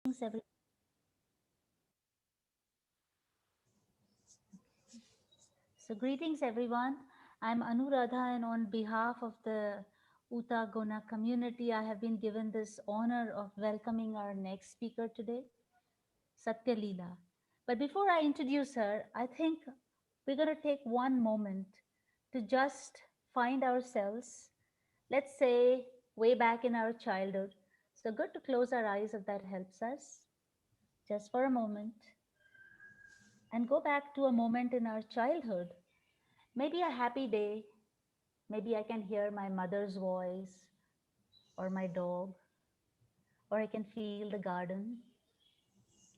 Greetings, greetings everyone. I'm Anuradha, and on behalf of the Oo-Tah-Goh-Nah community, I have been given this honor of welcoming our next speaker today, Satya Lila. But before I introduce her, I think we're going to take one moment to just find ourselves, let's say way back in our childhood. So good to close our eyes if that helps us, just for a moment, and go back to a moment in our childhood. Maybe a happy day. Maybe I can hear my mother's voice or my dog, or I can feel the garden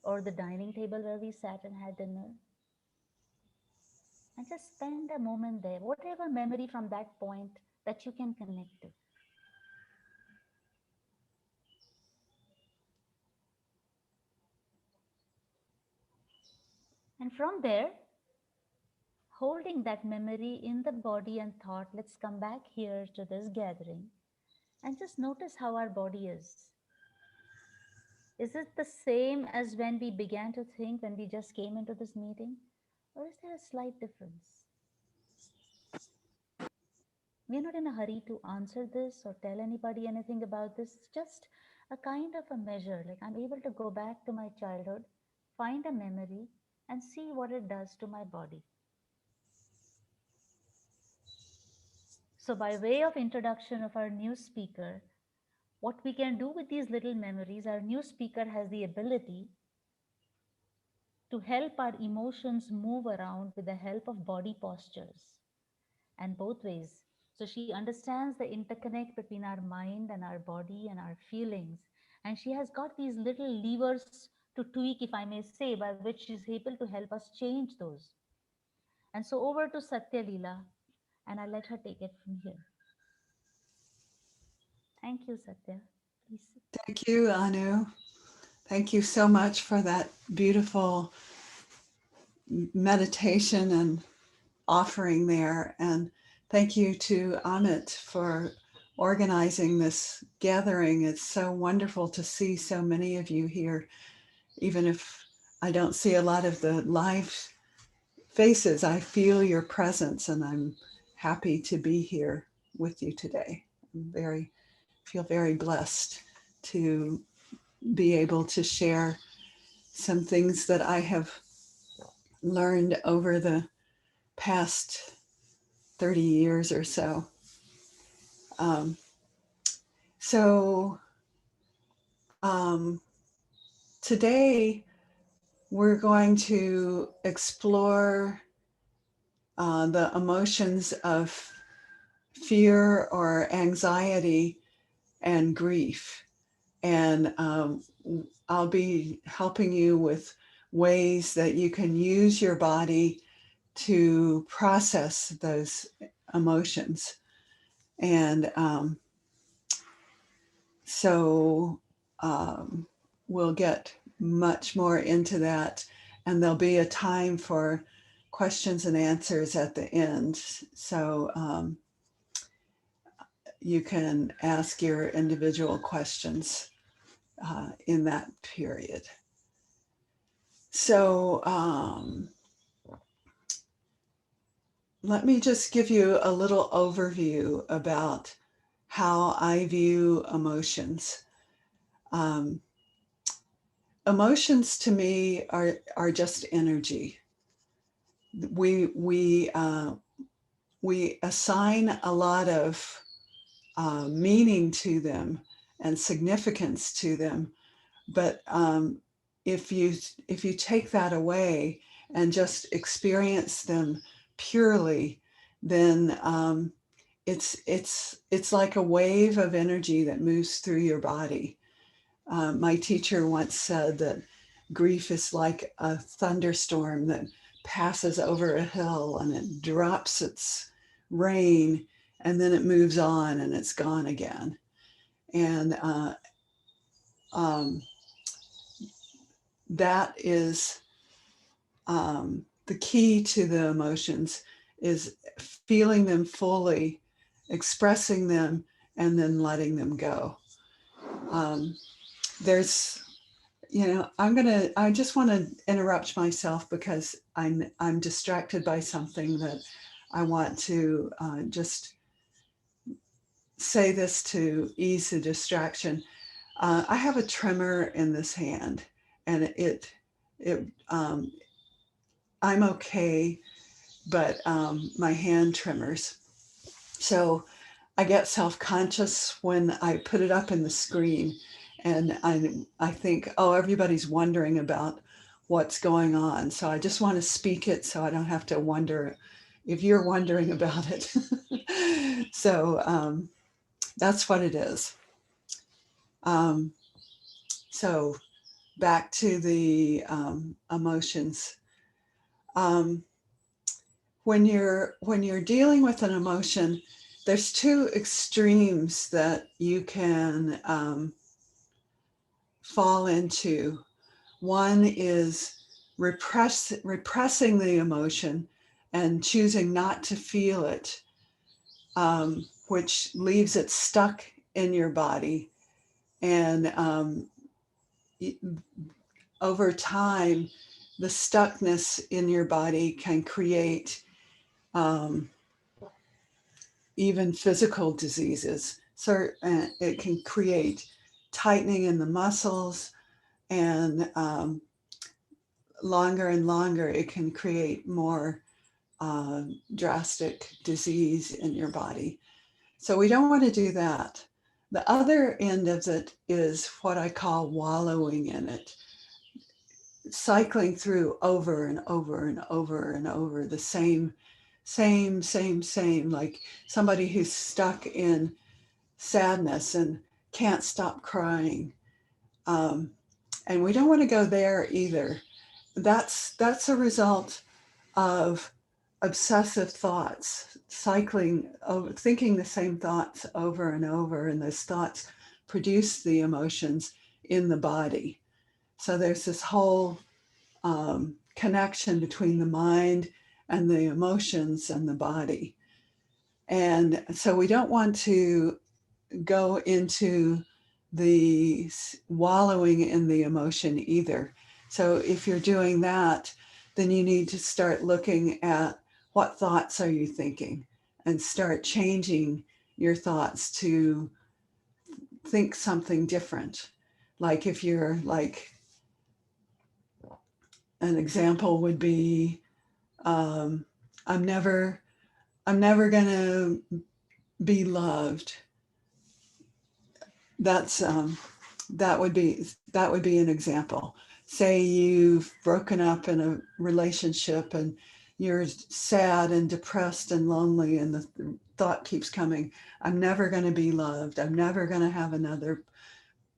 or the dining table where we sat and had dinner. And just spend a moment there, whatever memory from that point that you can connect to. And from there, holding that memory in the body and thought, let's come back here to this gathering and just notice how our body is. Is it the same as when we began to think when we just came into this meeting? Or is there a slight difference? We're not in a hurry to answer this or tell anybody anything about this. It's just a kind of a measure. Like I'm able to go back to my childhood, find a memory, and see what it does to my body. So, by way of introduction of our new speaker, what we can do with these little memories, our new speaker has the ability to help our emotions move around with the help of body postures and both ways. So she understands the interconnect between our mind and our body and our feelings. And she has got these little levers to tweak, if I may say, by which she's able to help us change those. And so over to Satya Lila, and I'll let her take it from here. Thank you, Satya. Please. Thank you, Anu. Thank you so much for that beautiful meditation and offering there. And thank you to Amit for organizing this gathering. It's so wonderful to see so many of you here, even if I don't see a lot of the live faces. I feel your presence, and I'm happy to be here with you today. Feel very blessed to be able to share some things that I have learned over the past 30 years or so. Um, so um, today we're going to explore the emotions of fear or anxiety and grief. And I'll be helping you with ways that you can use your body to process those emotions. And so we'll get much more into that. And there'll be a time for questions and answers at the end. So you can ask your individual questions in that period. So let me just give you a little overview about how I view emotions. Um, Emotions to me are just energy. We assign a lot of meaning to them and significance to them, but if you take that away and just experience them purely, then it's like a wave of energy that moves through your body. My teacher once said that grief is like a thunderstorm that passes over a hill and it drops its rain and then it moves on and it's gone again. And um, that is the key to the emotions, is feeling them fully, expressing them, and then letting them go. Um, there's I just want to interrupt myself because I'm distracted by something that I want to just say this to ease the distraction. I have a tremor in this hand, and it I'm okay, but my hand tremors. So I get self conscious when I put it up in the screen, and I think, oh, everybody's wondering about what's going on. So I just want to speak it so I don't have to wonder if you're wondering about it. So that's what it is. Um, so back to the emotions. Um, when you're dealing with an emotion, there's two extremes that you can fall into. One is repressing the emotion and choosing not to feel it, which leaves it stuck in your body. And over time, the stuckness in your body can create um, even physical diseases. So it can create tightening in the muscles, and longer and longer, it can create more drastic disease in your body. So we don't want to do that. The other end of it is what I call wallowing in it, cycling through over and over and over and over the same, like somebody who's stuck in sadness and can't stop crying. Um, and we don't want to go there either. That's a result of obsessive thoughts, cycling over, thinking the same thoughts over and over, and those thoughts produce the emotions in the body. So there's this whole connection between the mind and the emotions and the body. And so we don't want to go into the wallowing in the emotion either. So if you're doing that, then you need to start looking at what thoughts are you thinking and start changing your thoughts to think something different. Like if you're like, an example would be, um, I'm never, I'm never gonna be loved. That's that would be an example. Say you've broken up in a relationship and you're sad and depressed and lonely, and the thought keeps coming, I'm never going to be loved, I'm never going to have another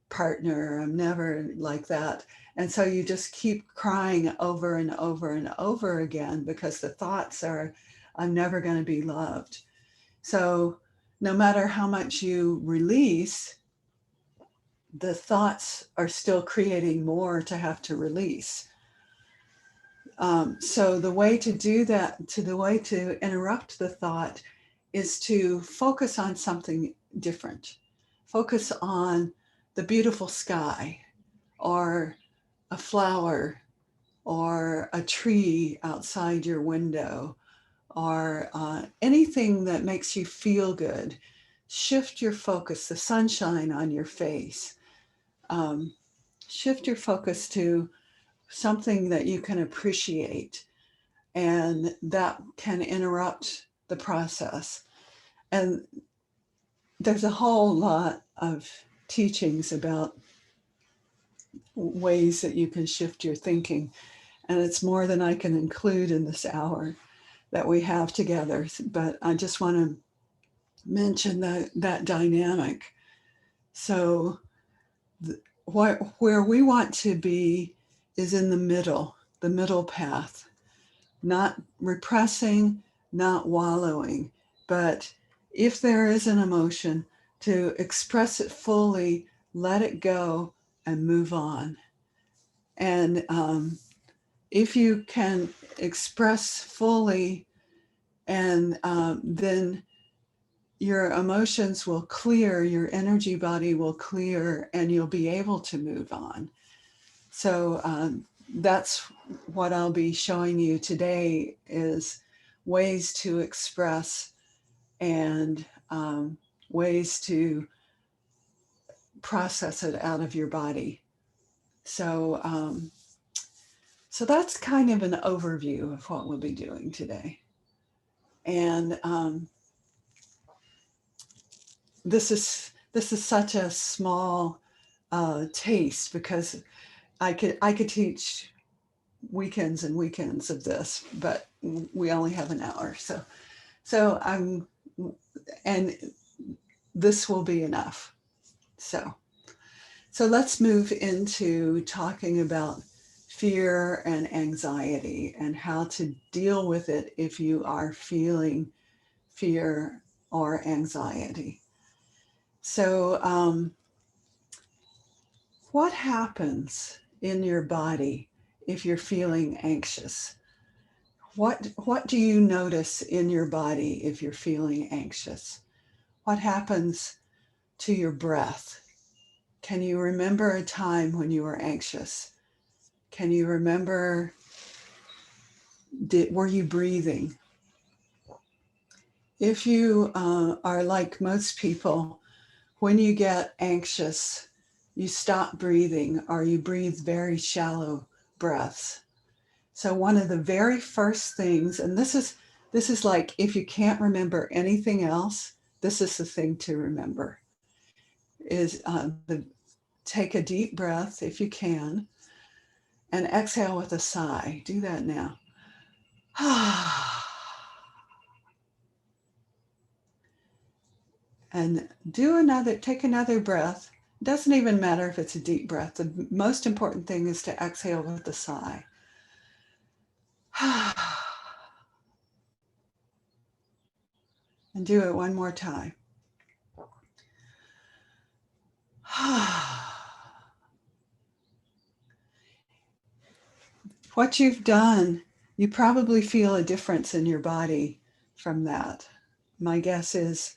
partner, I'm never like that. And so you just keep crying over and over and over again because the thoughts are, I'm never going to be loved. So no matter how much you release, the thoughts are still creating more to have to release. So the way to do that, to the way to interrupt the thought, is to focus on something different. Focus on the beautiful sky, or a flower, or a tree outside your window, or anything that makes you feel good. Shift your focus, the sunshine on your face. Um, Shift your focus to something that you can appreciate, and that can interrupt the process. And there's a whole lot of teachings about ways that you can shift your thinking, and it's more than I can include in this hour that we have together. But I just want to mention that dynamic. So where we want to be is in the middle path, not repressing, not wallowing, but if there is an emotion, to express it fully, let it go, and move on. And if you can express fully, and then your emotions will clear, your energy body will clear, and you'll be able to move on. So that's what I'll be showing you today is ways to express and ways to process it out of your body. So, so that's kind of an overview of what we'll be doing today. And this is such a small taste because I could teach weekends and weekends of this, but we only have an hour. So I'm and this will be enough. So let's move into talking about fear and anxiety and how to deal with it if you are feeling fear or anxiety. So, what happens in your body if you're feeling anxious? What do you notice in your body if you're feeling anxious? What happens to your breath? Can you remember a time when you were anxious? Can you remember, were you breathing? If you are like most people, when you get anxious, you stop breathing or you breathe very shallow breaths. So one of the very first things, and this is like if you can't remember anything else, this is the thing to remember, is take a deep breath if you can, and exhale with a sigh. Do that now. And take another breath. Doesn't even matter if it's a deep breath. The most important thing is to exhale with a sigh. And do it one more time. What you've done, you probably feel a difference in your body from that. My guess is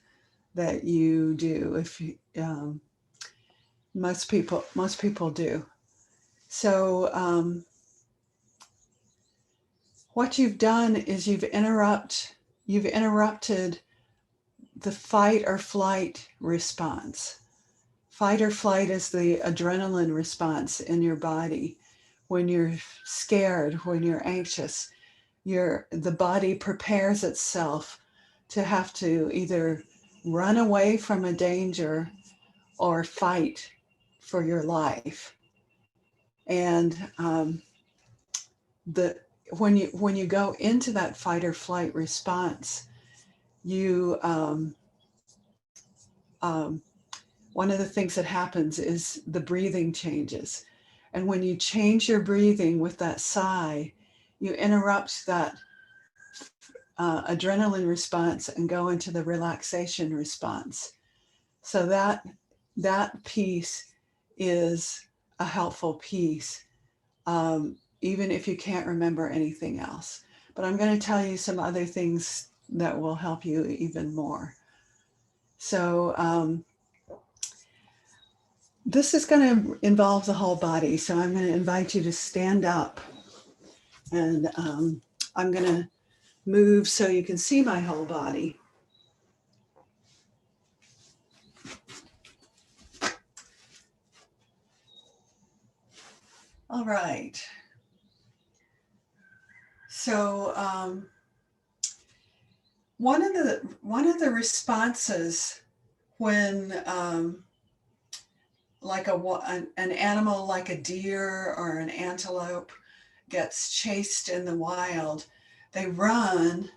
that you do. If you, most people do. So what you've done is you've interrupted the fight or flight response. Fight or flight is the adrenaline response in your body. When you're scared, when you're anxious, the body prepares itself to have to either run away from a danger or fight for your life. And the when you go into that fight or flight response, you um, one of the things that happens is the breathing changes. And when you change your breathing with that sigh, you interrupt that adrenaline response and go into the relaxation response. So that piece is a helpful piece, even if you can't remember anything else. But I'm going to tell you some other things that will help you even more. So this is going to involve the whole body. So I'm going to invite you to stand up, and I'm going to move so you can see my whole body. All right. So one of the responses when like an animal like a deer or an antelope gets chased in the wild, they run,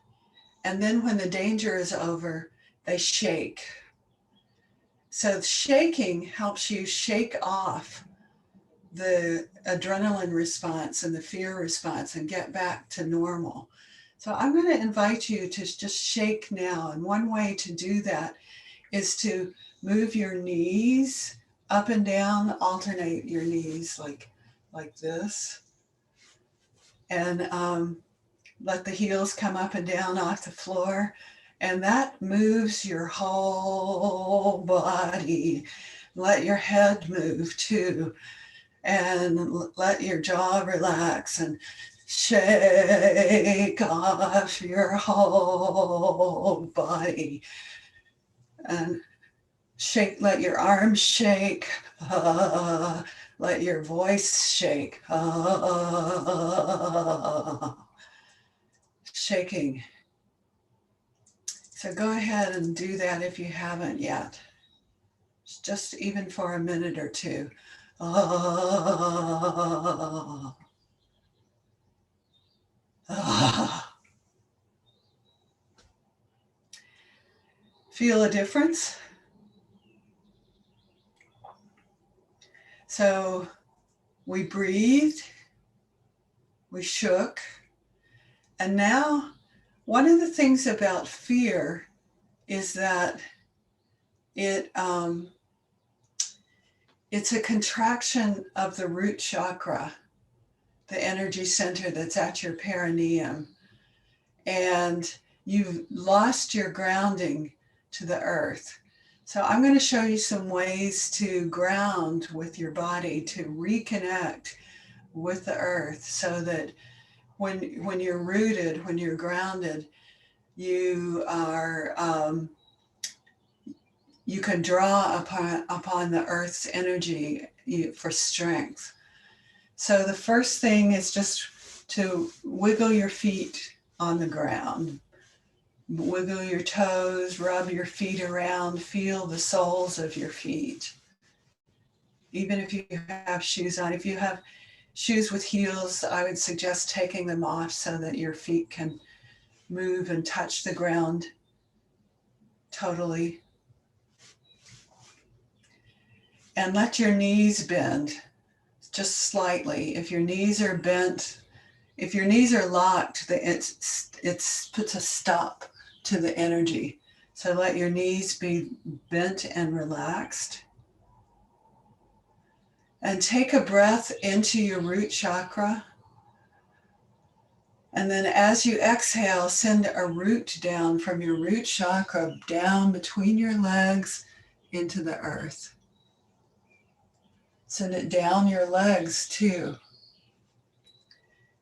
and then when the danger is over, they shake. So shaking helps you shake off the adrenaline response and the fear response and get back to normal. So I'm going to invite you to just shake now. And one way to do that is to move your knees up and down, alternate your knees like this, and let the heels come up and down off the floor. And that moves your whole body. Let your head move too. And let your jaw relax and shake off your whole body. And shake, let your arms shake. Let your voice shake. Shaking. So go ahead and do that if you haven't yet. Just even for a minute or two. Feel a difference? So we breathed, we shook, and now one of the things about fear is that it it's a contraction of the root chakra, the energy center that's at your perineum, and you've lost your grounding to the earth. So I'm going to show you some ways to ground with your body, to reconnect with the earth, so that when you're rooted, when you're grounded, you are you can draw upon the earth's energy for strength. So the first thing is just to wiggle your feet on the ground. Wiggle your toes, rub your feet around, feel the soles of your feet. Even if you have shoes on, if you have shoes with heels, I would suggest taking them off so that your feet can move and touch the ground totally. And let your knees bend just slightly. If your knees are bent, if your knees are locked, it's puts a stop to the energy. So let your knees be bent and relaxed. And take a breath into your root chakra. And then as you exhale, send a root down from your root chakra down between your legs into the earth. Send it down your legs too.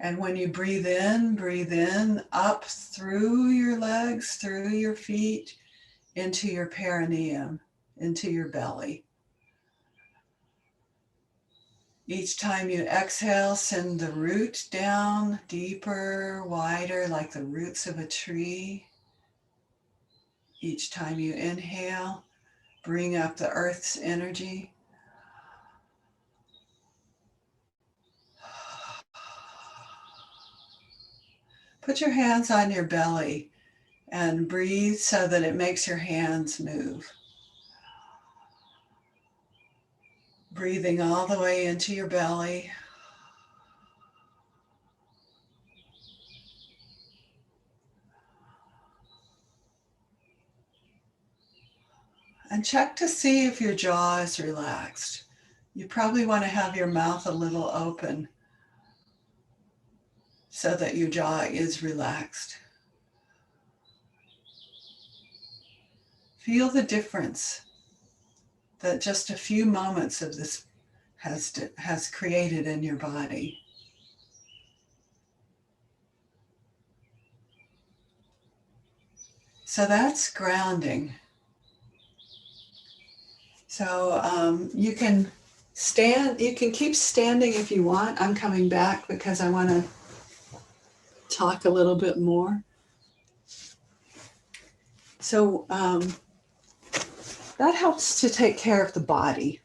And when you breathe in up through your legs, through your feet, into your perineum, into your belly. Each time you exhale, send the root down deeper, wider, like the roots of a tree. Each time you inhale, bring up the earth's energy. Put your hands on your belly and breathe so that it makes your hands move. Breathing all the way into your belly. And check to see if your jaw is relaxed. You probably want to have your mouth a little open so that your jaw is relaxed. Feel the difference that just a few moments of this has created in your body. So that's grounding. So you can stand, you can keep standing if you want. I'm coming back because I want to talk a little bit more. So that helps to take care of the body.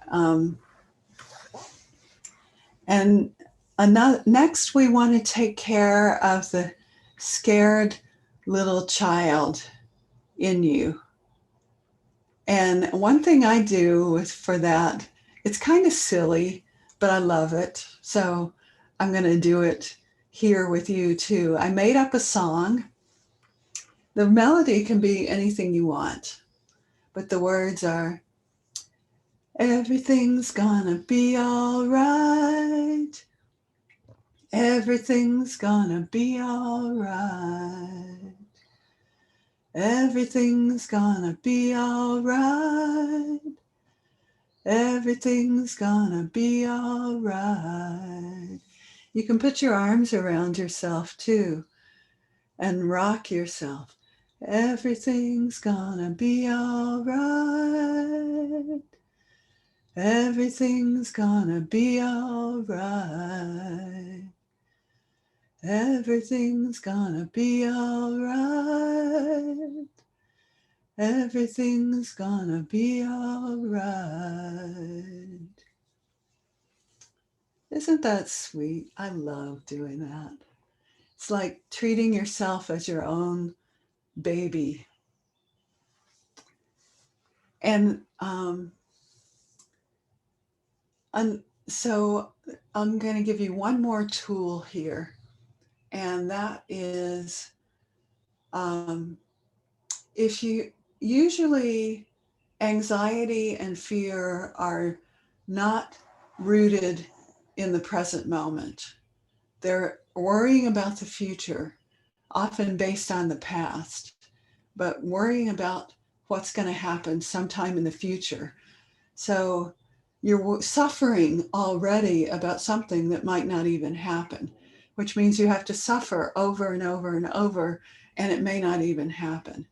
And next, we want to take care of the scared little child in you. And one thing I do for that, it's kind of silly, but I love it. So I'm going to do it here with you too. I made up a song. The melody can be anything you want, but the words are, everything's gonna be all right. Everything's gonna be all right. Everything's gonna be all right. Everything's gonna be all right. You can put your arms around yourself too and rock yourself. Everything's gonna be all right. Everything's gonna be all right. Everything's gonna be all right. Everything's gonna be all right. Isn't that sweet? I love doing that. It's like treating yourself as your own baby. And and so I'm going to give you one more tool here, and that is um, if you usually anxiety and fear are not rooted in the present moment. They're worrying about the future, often based on the past, but worrying about what's going to happen sometime in the future. So you're suffering already about something that might not even happen, which means you have to suffer over and over and over, and it may not even happen.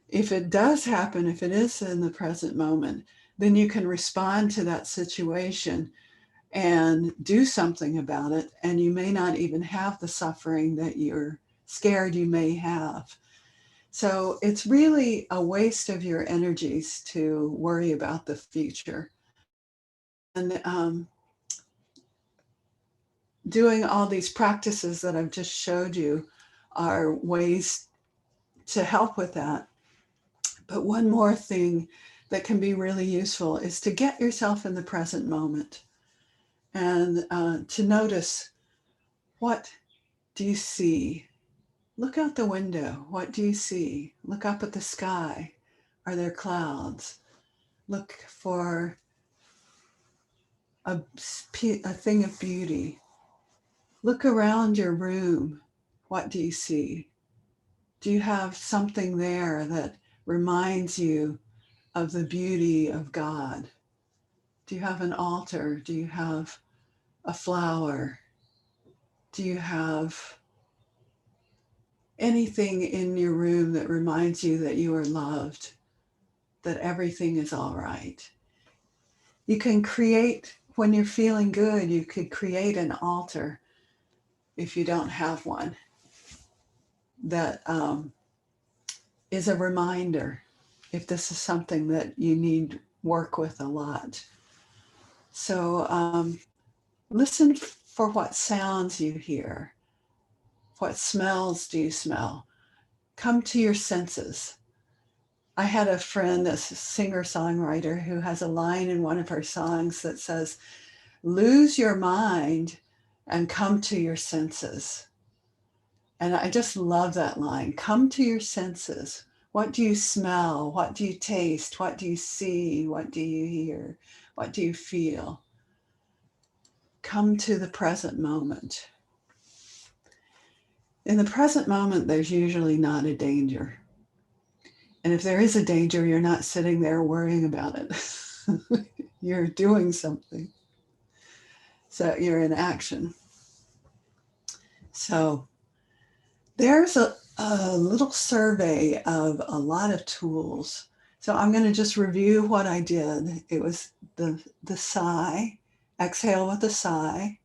If it does happen, if it is in the present moment, then you can respond to that situation and do something about it. And you may not even have the suffering that you're scared you may have. So it's really a waste of your energies to worry about the future. And doing all these practices that I've just showed you are ways to help with that. But one more thing that can be really useful is to get yourself in the present moment and to notice, what do you see? Look out the window. What do you see? Look up at the sky. Are there clouds? Look for a thing of beauty. Look around your room. What do you see? Do you have something there that reminds you of the beauty of God? Do you have an altar? Do you have a flower? Do you have anything in your room that reminds you that you are loved, that everything is all right? You can create, when you're feeling good, you could create an altar if you don't have one that is a reminder if this is something that you need work with a lot. So listen for what sounds you hear. What smells do you smell? Come to your senses. I had a friend, a singer songwriter, who has a line in one of her songs that says, "Lose your mind and come to your senses." And I just love that line. Come to your senses. What do you smell? What do you taste? What do you see? What do you hear? What do you feel? Come to the present moment. In the present moment, there's usually not a danger. And if there is a danger, you're not sitting there worrying about it. You're doing something. So you're in action. So there's a little survey of a lot of tools. So I'm going to just review what I did. It was the sigh, exhale with a sigh.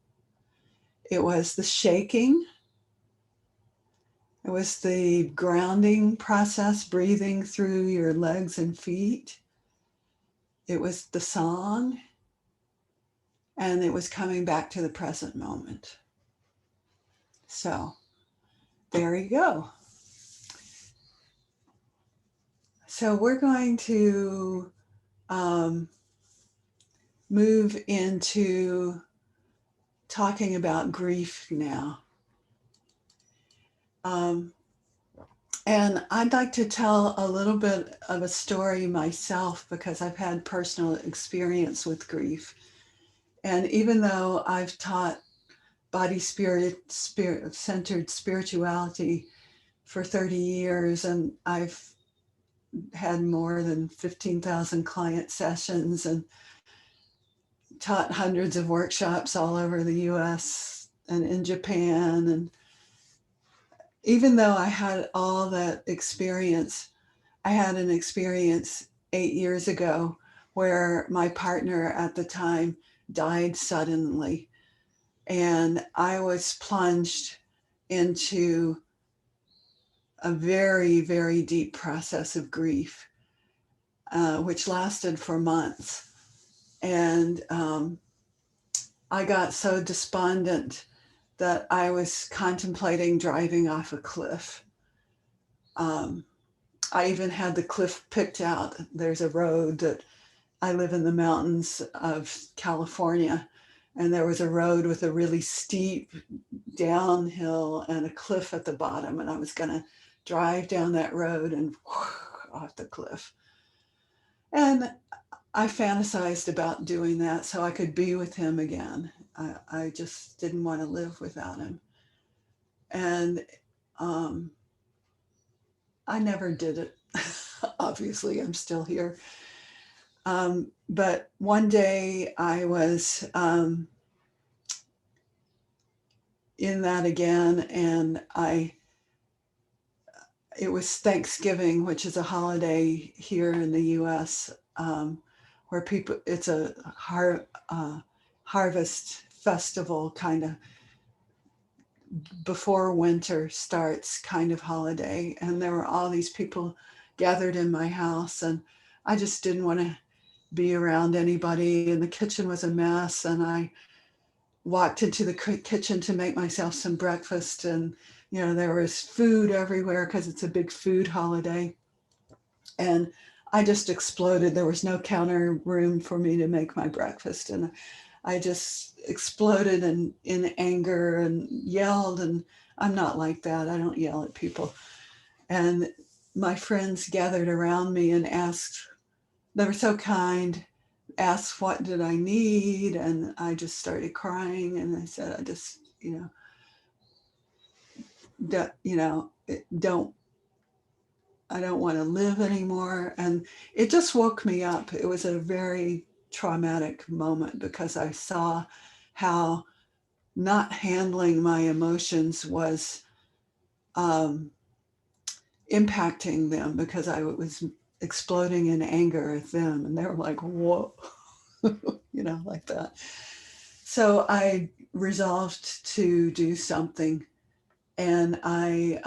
It was the shaking. It was the grounding process, breathing through your legs and feet. It was the song. And it was coming back to the present moment. So there you go. So we're going to um, move into talking about grief now. Um, and I'd like to tell a little bit of a story myself because I've had personal experience with grief. And even though I've taught body spirit centered spirituality for 30 years, and I've had more than 15,000 client sessions, and taught hundreds of workshops all over the US and in Japan. And even though I had all that experience, I had an experience 8 years ago where my partner at the time died suddenly. And I was plunged into a very, very deep process of grief, which lasted for months. And I got so despondent that I was contemplating driving off a cliff. Um, I even had the cliff picked out. There's a road that I live in the mountains of California, and there was a road with a really steep downhill and a cliff at the bottom, and I was going to drive down that road and off the cliff. And I fantasized about doing that so I could be with him again. I just didn't want to live without him. And um, I never did it. Obviously, I'm still here. But one day I was in that again, and it was Thanksgiving, which is a holiday here in the U.S., where it's a harvest festival kind of before winter starts kind of holiday. And there were all these people gathered in my house, and I just didn't want to be around anybody. And the kitchen was a mess. And I walked into the kitchen to make myself some breakfast. And, there was food everywhere because it's a big food holiday. And I just exploded. There was no counter room for me to make my breakfast. And I just exploded in anger and yelled. And I'm not like that. I don't yell at people. And my friends gathered around me and asked, they were so kind, asked what did I need. And I just started crying. And I said, I just, don't I don't want to live anymore. And it just woke me up. It was a very traumatic moment because I saw how not handling my emotions was um, impacting them, because I was exploding in anger at them. And they were like, whoa, like that. So I resolved to do something. And I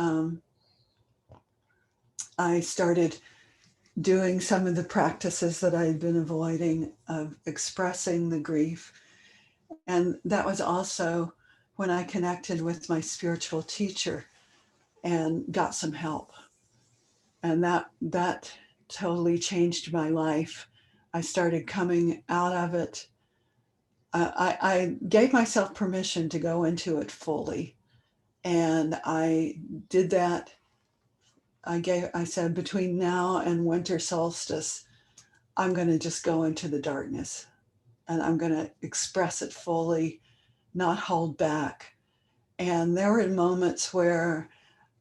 started doing some of the practices that I had been avoiding of expressing the grief. And that was also when I connected with my spiritual teacher and got some help. And that totally changed my life. I started coming out of it. I gave myself permission to go into it fully. And I did that. I said, between now and winter solstice, I'm going to just go into the darkness, and I'm going to express it fully, not hold back. And there were moments where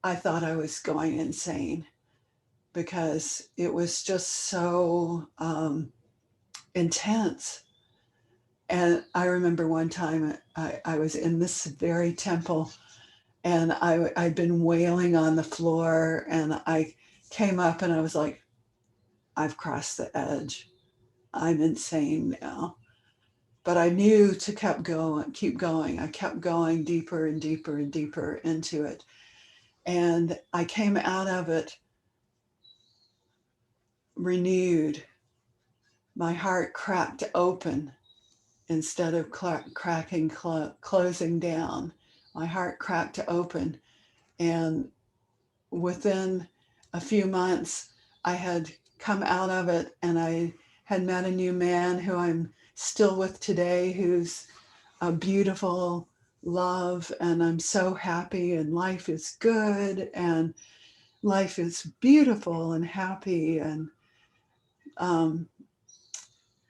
I thought I was going insane because it was just so intense. And I remember one time I was in this very temple, and I'd been wailing on the floor, and I came up and I was like, I've crossed the edge. I'm insane now. But I knew to keep going. I kept going deeper and deeper and deeper into it. And I came out of it renewed. My heart cracked open instead of closing down. My heart cracked open. And within a few months, I had come out of it, and I had met a new man who I'm still with today, who's a beautiful love, and I'm so happy, and life is good, and life is beautiful and happy. And um,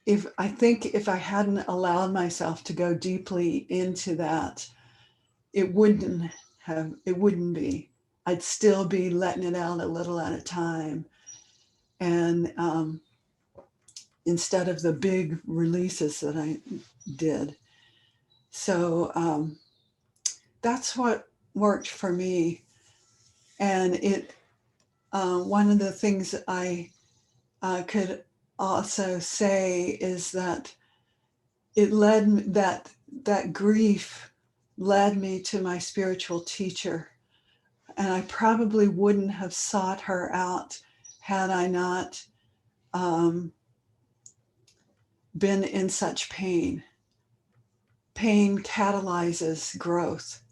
if I hadn't allowed myself to go deeply into that, it wouldn't be. I'd still be letting it out a little at a time. And instead of the big releases that did. So that's what worked for me. And one of the things I could also say is that it led me, that grief led me to my spiritual teacher, and I probably wouldn't have sought her out had I not um, been in such pain. Pain catalyzes growth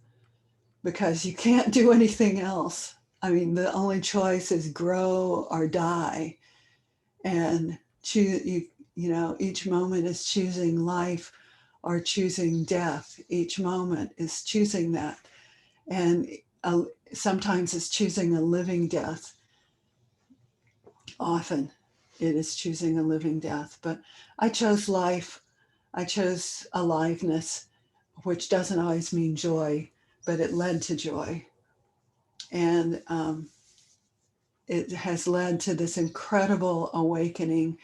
because you can't do anything else. I mean, the only choice is grow or die, and choose. Each moment is choosing life or choosing death. Each moment is choosing that, and uh, sometimes it's choosing a living death. Often, it is choosing a living death. But I chose life. I chose aliveness, which doesn't always mean joy, but it led to joy. And it has led to this incredible awakening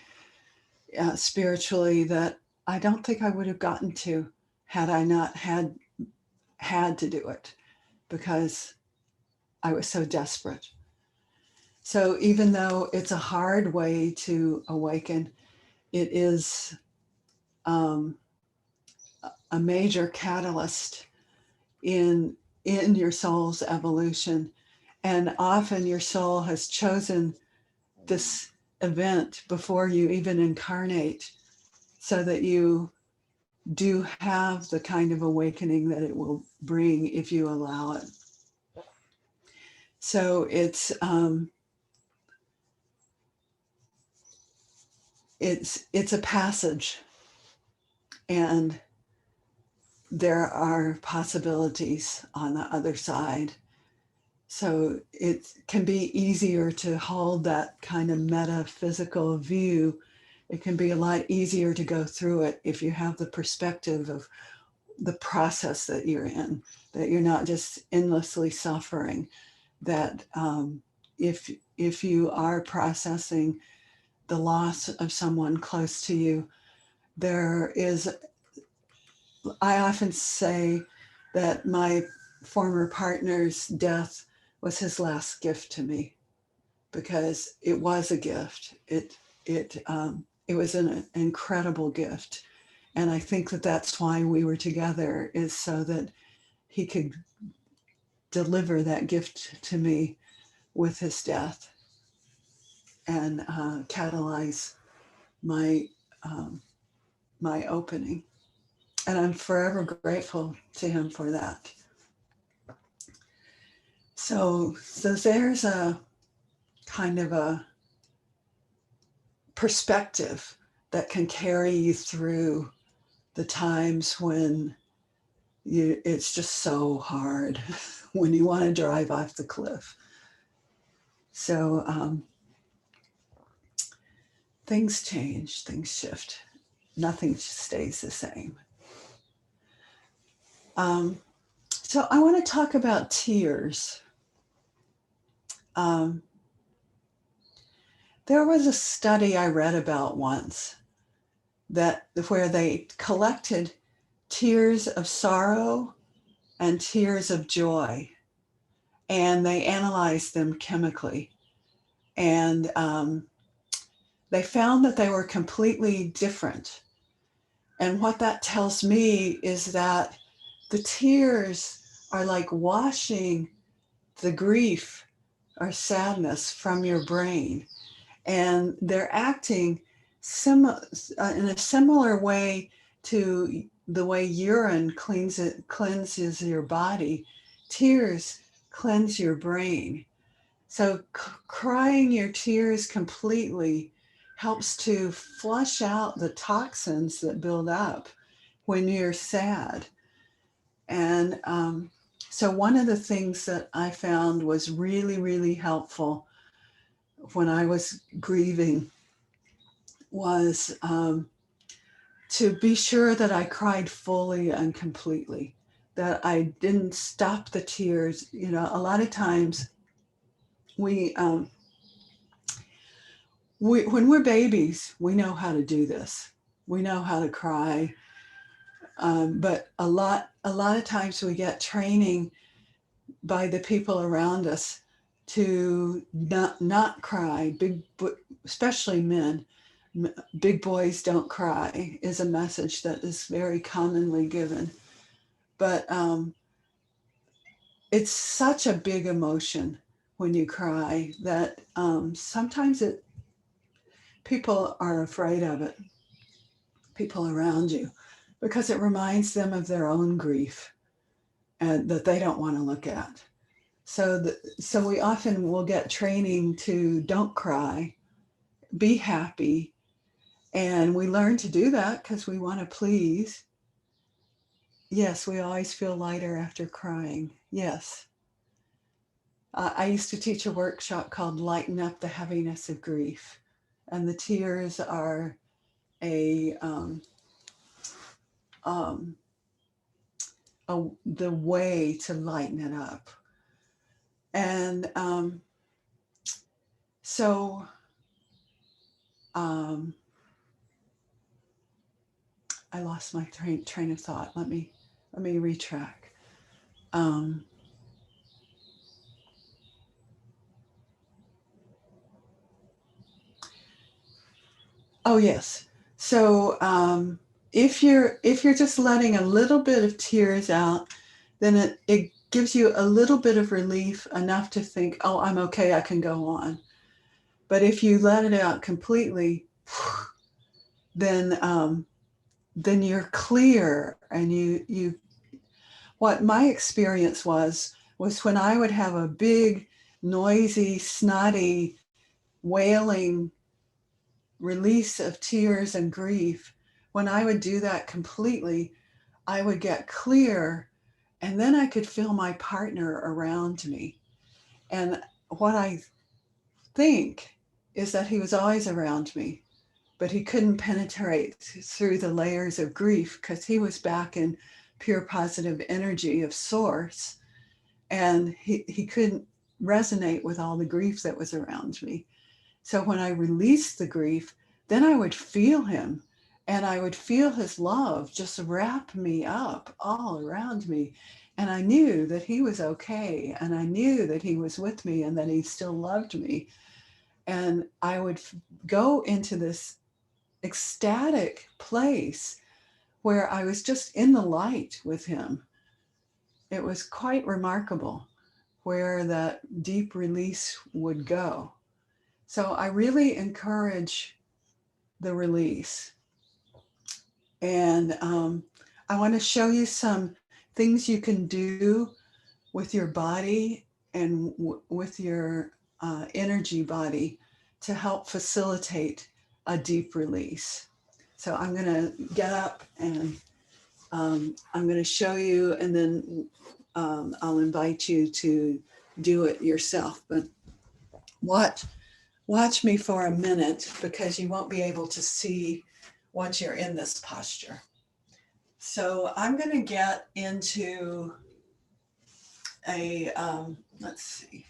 spiritually that I don't think I would have gotten to had I not had to do it, because I was so desperate. So even though it's a hard way to awaken, it is um, a major catalyst in your soul's evolution. And often your soul has chosen this event before you even incarnate, so that you do have the kind of awakening that it will bring if you allow it. So it's a passage, and there are possibilities on the other side. So it can be easier to hold that kind of metaphysical view. It can be a lot easier to go through it if you have the perspective of the process that you're in, that you're not just endlessly suffering, that if you are processing the loss of someone close to you, there is, I often say that my former partner's death was his last gift to me, because it was a gift. It was an incredible gift, and I think that that's why we were together, is so that he could deliver that gift to me with his death, and catalyze my um, my opening. And I'm forever grateful to him for that. So there's a kind of a perspective that can carry you through the times when it's just so hard, when you want to drive off the cliff. So things change, things shift. Nothing stays the same. Um, so I want to talk about tears. Um, there was a study I read about once, that where they collected tears of sorrow and tears of joy, and they analyzed them chemically, and they found that they were completely different. And what that tells me is that the tears are like washing the grief or sadness from your brain, and they're acting in a similar way to the way urine cleanses your body. Tears cleanse your brain. So crying your tears completely helps to flush out the toxins that build up when you're sad. And so one of the things that I found was really, really helpful when I was grieving was to be sure that I cried fully and completely, that I didn't stop the tears. A lot of times we, when we're babies, we know how to do this. We know how to cry. But a lot of times we get training by the people around us to not cry. Especially men, big boys don't cry is a message that is very commonly given. But it's such a big emotion when you cry that sometimes people are afraid of it, people around you, because it reminds them of their own grief and that they don't want to look at. So we often will get training to don't cry, be happy, and we learn to do that because we want to please. Yes, we always feel lighter after crying. Yes. I used to teach a workshop called Lighten Up the Heaviness of Grief. And the tears are a, um, the way to lighten it up. And so um, I lost my train of thought. Let me retrack. Um, oh yes. So if you're just letting a little bit of tears out, then it gives you a little bit of relief, enough to think, oh, I'm okay, I can go on. But if you let it out completely, then then you're clear, and you what my experience was when I would have a big, noisy, snotty, wailing release of tears and grief. When I would do that completely, I would get clear, and then I could feel my partner around me. And what I think is that he was always around me, but he couldn't penetrate through the layers of grief because he was back in pure positive energy of source, and he couldn't resonate with all the grief that was around me. So when I released the grief, then I would feel him, and I would feel his love just wrap me up all around me. And I knew that he was okay, and I knew that he was with me, and that he still loved me. And I would go into this ecstatic place where I was just in the light with him. It was quite remarkable where that deep release would go. So I really encourage the release. And I want to show you some things you can do with your body and with your energy body to help facilitate a deep release. So I'm going to get up, and I'm going to show you, and then I'll invite you to do it yourself. But watch, watch me for a minute, because you won't be able to see once you're in this posture. So I'm going to get into let's see.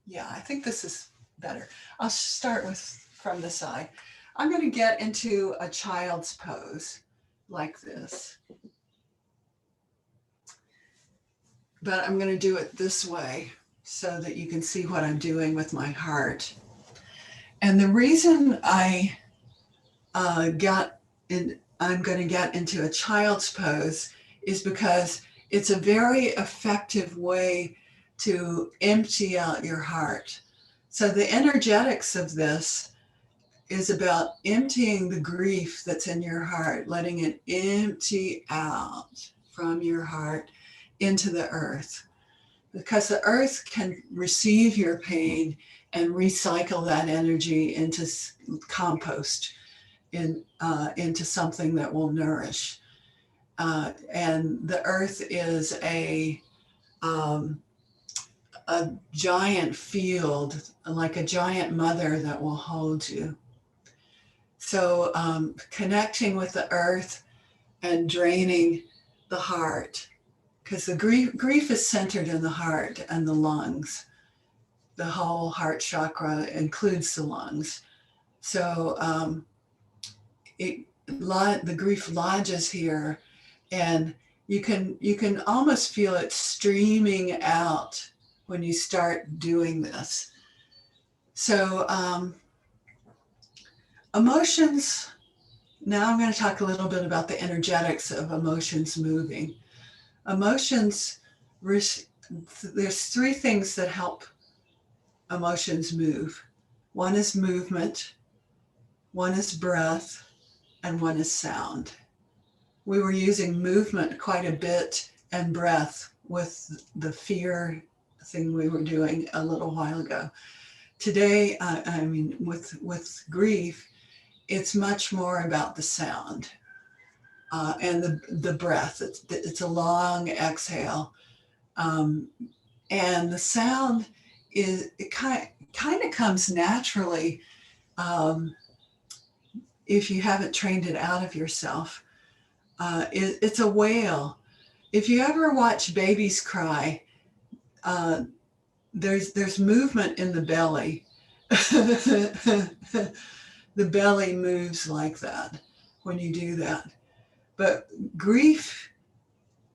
Yeah, I think this is better. I'll start with from the side. I'm going to get into a child's pose like this, but I'm going to do it this way so that you can see what I'm doing with my heart. And the reason I'm going to get into a child's pose is because it's a very effective way to empty out your heart. So the energetics of this is about emptying the grief that's in your heart, letting it empty out from your heart into the earth. Because the earth can receive your pain and recycle that energy into compost, into something that will nourish. And the earth is um, a giant field, like a giant mother that will hold you. So connecting with the earth and draining the heart, because the grief is centered in the heart and the lungs. The whole heart chakra includes the lungs. So it the grief lodges here, and you can almost feel it streaming out when you start doing this. So emotions. Now I'm going to talk a little bit about the energetics of emotions moving. Emotions, there's three things that help emotions move. One is movement, one is breath, and one is sound. We were using movement quite a bit and breath with the fear thing we were doing a little while ago. Today, I mean, with grief, it's much more about the sound and the breath. It's a long exhale, and the sound kind of comes naturally if you haven't trained it out of yourself. It's a wail. If you ever watch babies cry, uh, there's movement in the belly. The belly moves like that when you do that. But grief,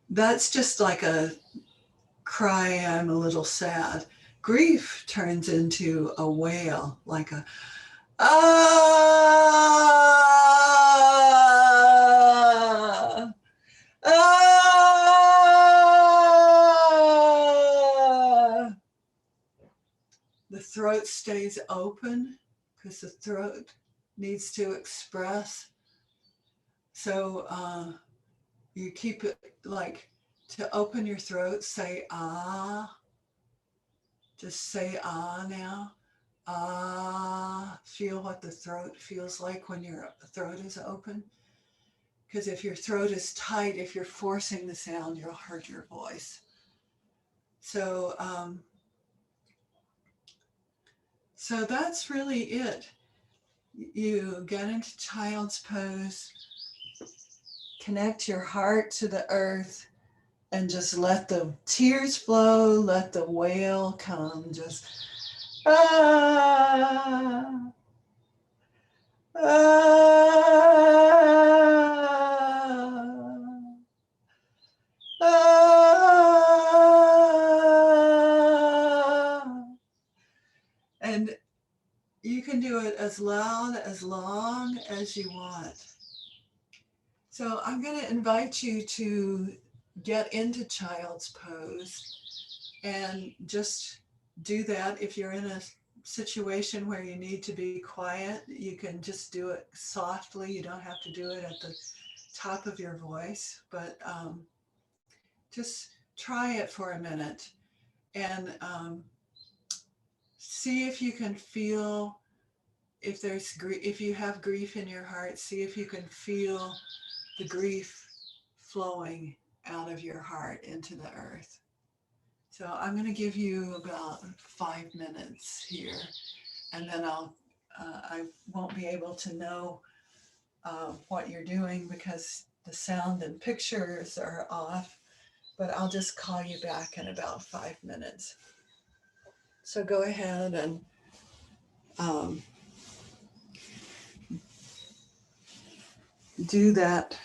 that's just like a cry, I'm a little sad. Grief turns into a wail, like a ah, ah. The throat stays open because the throat needs to express. So you keep it like to open your throat, say ah. Just say ah now. Ah, feel what the throat feels like when your throat is open. Because if your throat is tight, if you're forcing the sound, you'll hurt your voice. So, so that's really it. You get into child's pose, connect your heart to the earth, and just let the tears flow, let the wail come. Just ah, ah. Ah, and you can do it as loud, as long as you want. So I'm going to invite you to get into child's pose and just do that. If you're in a situation where you need to be quiet, you can just do it softly. You don't have to do it at the top of your voice, but just try it for a minute and see if you can feel if there's if you have grief in your heart. See if you can feel the grief flowing out of your heart into the earth. So I'm going to give you about 5 minutes here, and then I won't be able to know what you're doing because the sound and pictures are off, but I'll just call you back in about 5 minutes. So go ahead and um, do that.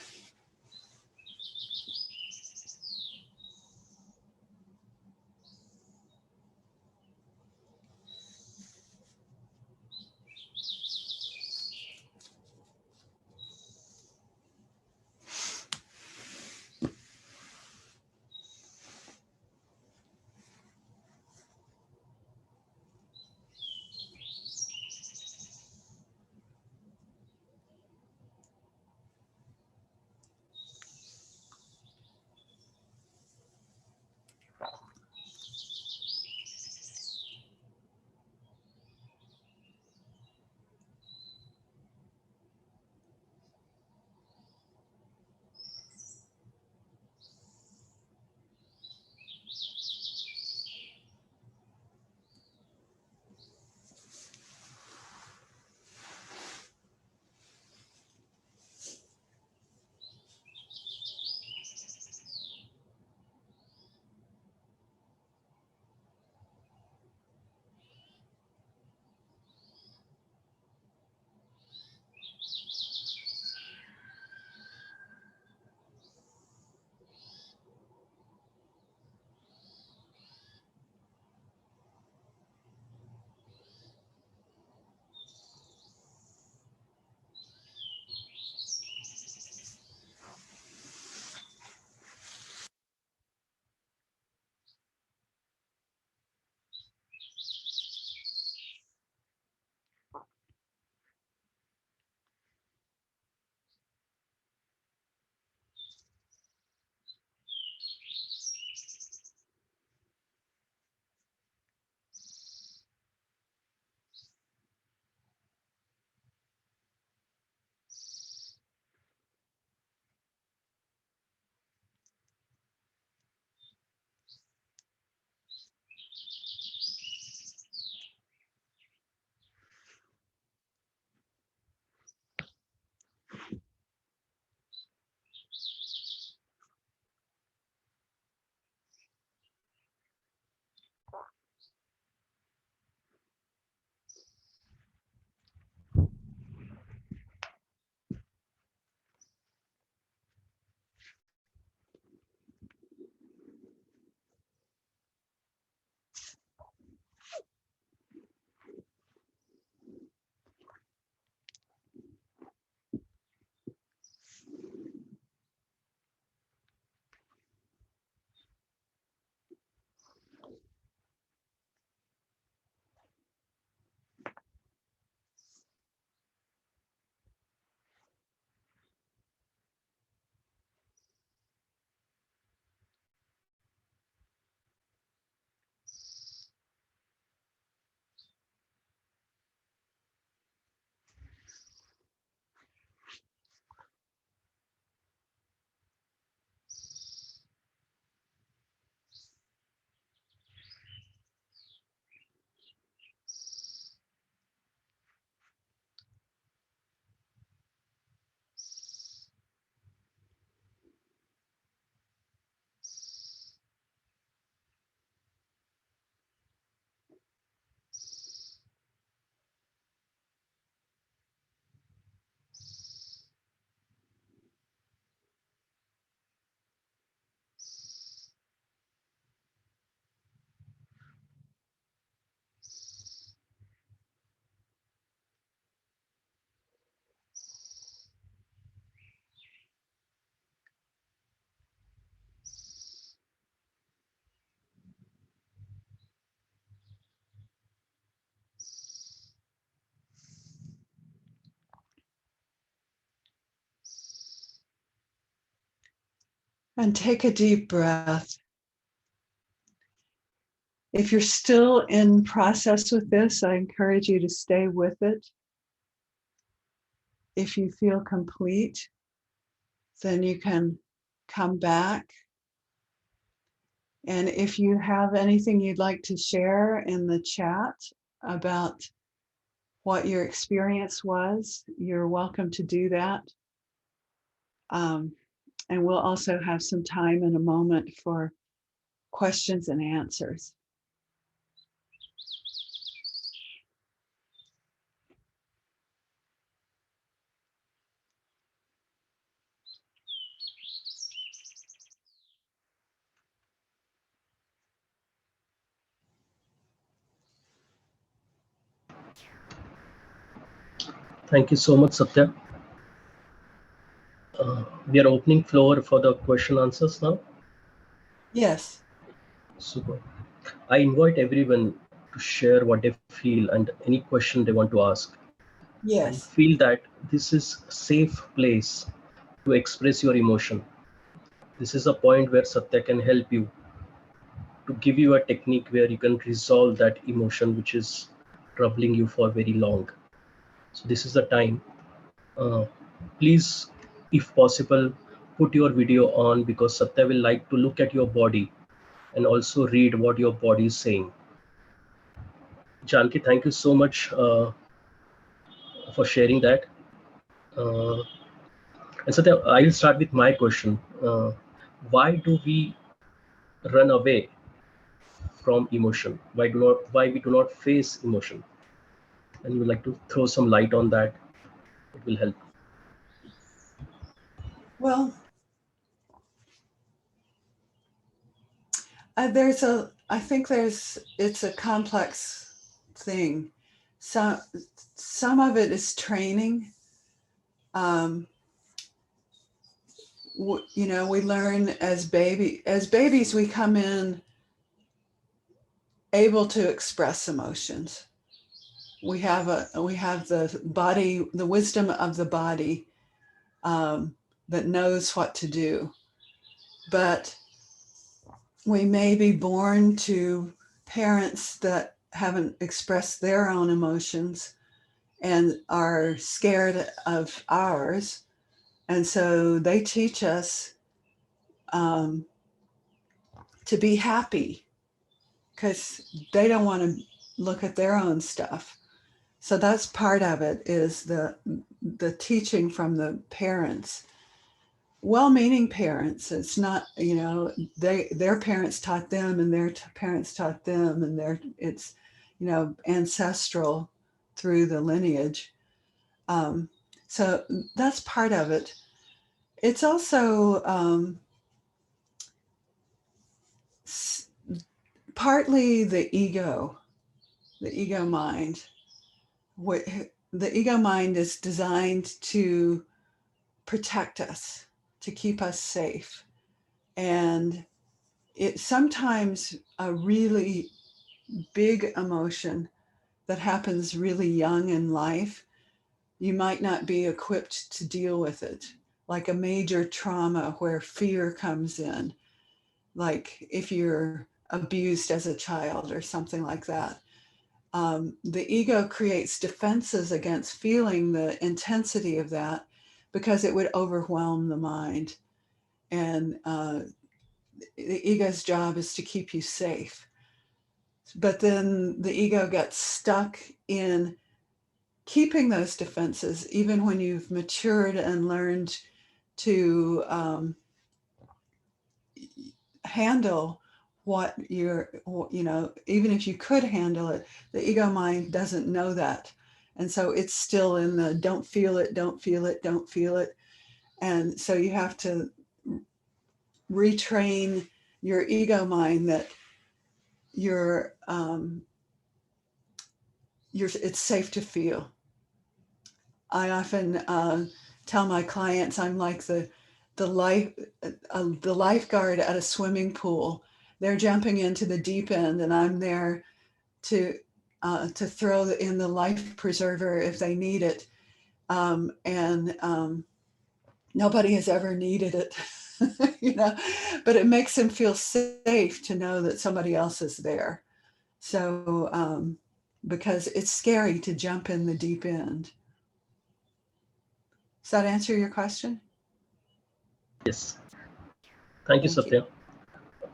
And take a deep breath. If you're still in process with this, I encourage you to stay with it. If you feel complete, then you can come back. And if you have anything you'd like to share in the chat about what your experience was, you're welcome to do that. Um, and we'll also have some time in a moment for questions and answers. Thank you so much, Satya. We are opening floor for the question answers now. Yes. Super. I invite everyone to share what they feel and any question they want to ask, and Yes. feel that this is a safe place to express your emotion. This is a point where Satya can help you to give you a technique where you can resolve that emotion which is troubling you for very long. So this is the time. Uh, Please, if possible, put your video on, because Satya will like to look at your body and also read what your body is saying. Janki, thank you so much for sharing that. Uh, and Satya, I will start with my question. Why do we run away from emotion? Why we do not face emotion? And you would like to throw some light on that? It will help. Well, I think it's a complex thing. Some, some of it is training. Um, we learn as babies, we come in able to express emotions. We have the body, the wisdom of the body, that knows what to do. But we may be born to parents that haven't expressed their own emotions and are scared of ours. And so they teach us um, to be happy because they don't want to look at their own stuff. So that's part of it, is the teaching from the parents, well-meaning parents. It's not, their parents taught them and their parents taught them, and it's ancestral through the lineage. um, so that's part of it. It's also partly the ego mind. The ego mind is designed to protect us, to keep us safe. And it sometimes a really big emotion that happens really young in life, you might not be equipped to deal with it. Like a major trauma where fear comes in, like if you're abused as a child or something like that. The ego creates defenses against feeling the intensity of that because it would overwhelm the mind. And the ego's job is to keep you safe. But then the ego gets stuck in keeping those defenses, even when you've matured and learned to handle what even if you could handle it, the ego mind doesn't know that. And so it's still in the don't feel it, don't feel it, don't feel it. And so you have to retrain your ego mind that you're, it's safe to feel. I often tell my clients I'm like the life the lifeguard at a swimming pool. They're jumping into the deep end, and I'm there to throw in the life preserver if they need it. And Nobody has ever needed it, you know, but it makes him feel safe to know that somebody else is there. So, because it's scary to jump in the deep end. Does that answer your question? Yes. Thank you, Thank you. Satya.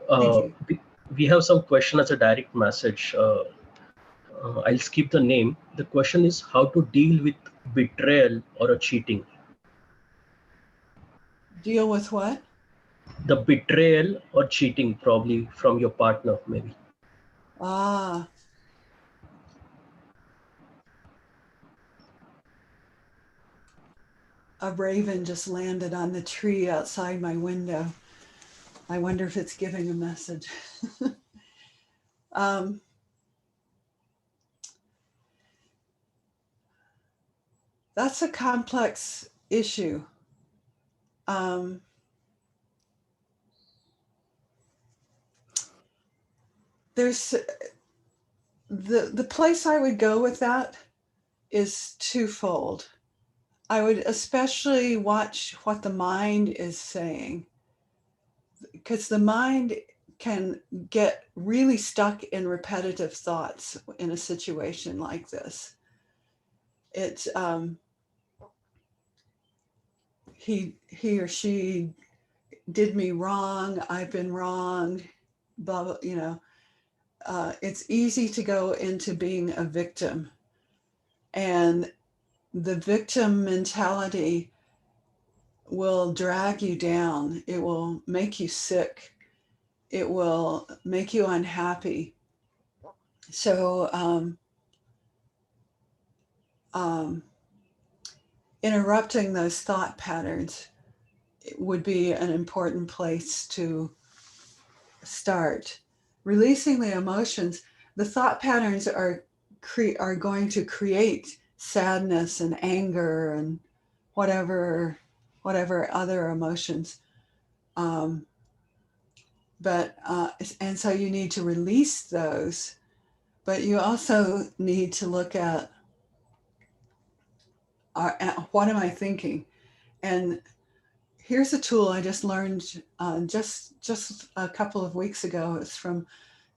Thank Uh, you. we have some question as a direct message. I'll skip the name. The question is how to deal with betrayal or a cheating. Deal with what? The betrayal or cheating, probably from your partner, maybe. Ah, a raven just landed on the tree outside my window. I wonder if it's giving a message. um, that's a complex issue. Um, there's the place I would go with that is twofold. I would especially watch what the mind is saying, because the mind can get really stuck in repetitive thoughts in a situation like this. It's he or she did me wrong. I've been wrong. Blah blah. It's easy to go into being a victim, and the victim mentality will drag you down. It will make you sick. It will make you unhappy. So, um, interrupting those thought patterns would be an important place to start. Releasing the emotions, the thought patterns are going to create sadness and anger and whatever whatever other emotions. Um, but and so you need to release those, but you also need to look at what am I thinking. And here's a tool I just learned just a couple of weeks ago. It's from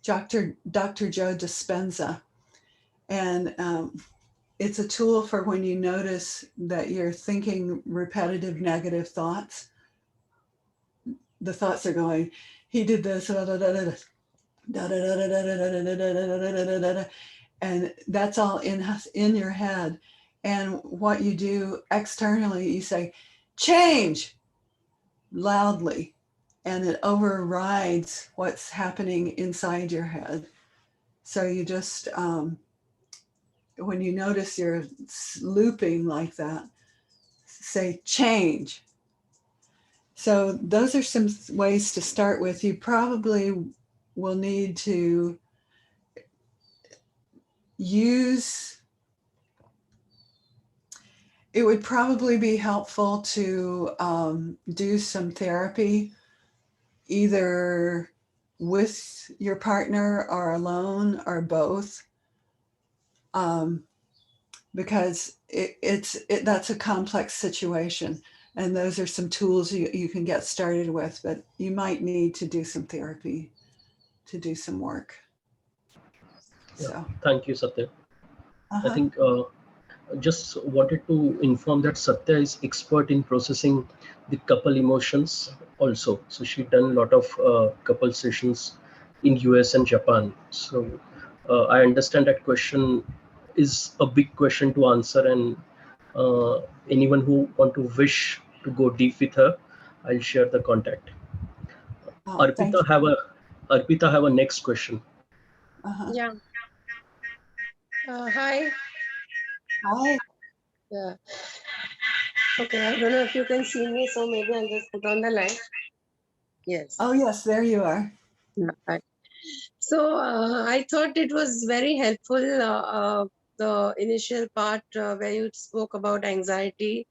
Dr. Joe Dispenza, and it's a tool for when you notice that you're thinking repetitive negative thoughts. The thoughts are going, he did this, and that's all in your head. And what you do externally, you say, change loudly, and it overrides what's happening inside your head. So you just, when you notice you're looping like that, say change. So those are some ways to start with. You probably will need to use, it would probably be helpful to do some therapy, either with your partner or alone or both, um, because that's a complex situation. And those are some tools you can get started with, but you might need to do some therapy to do some work. Yeah. So, Thank you, Satya. I uh-huh. think just wanted to inform that Satya is expert in processing the couple emotions also. So she done a lot of couple sessions in US and Japan. So I understand that question is a big question to answer, and uh, anyone who want to wish to go deep with her, I'll share the contact. Oh, thank Arpita you. have a Arpita have a next question. Uh-huh. Yeah. Hi. Hi. Yeah. Okay. I don't know if you can see me, so maybe I'll just put on the light. Yes. Oh, yes, there you are. Yeah. Hi. So I thought it was very helpful. The initial part where you spoke about anxiety,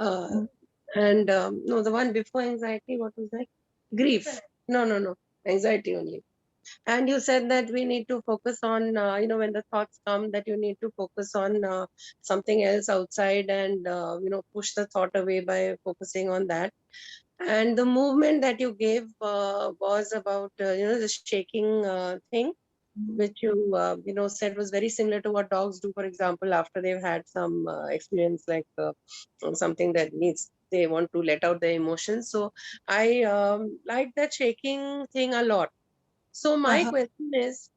Mm. and no, the one before anxiety. What was that? Grief. No, anxiety only. And you said that we need to focus on, when the thoughts come, that you need to focus on something else outside and, push the thought away by focusing on that. And the movement that you gave was about, the shaking thing, which you said was very similar to what dogs do, for example, after they've had some experience like something that needs, they want to let out their emotions. So I like that shaking thing a lot. So my Uh-huh. question is,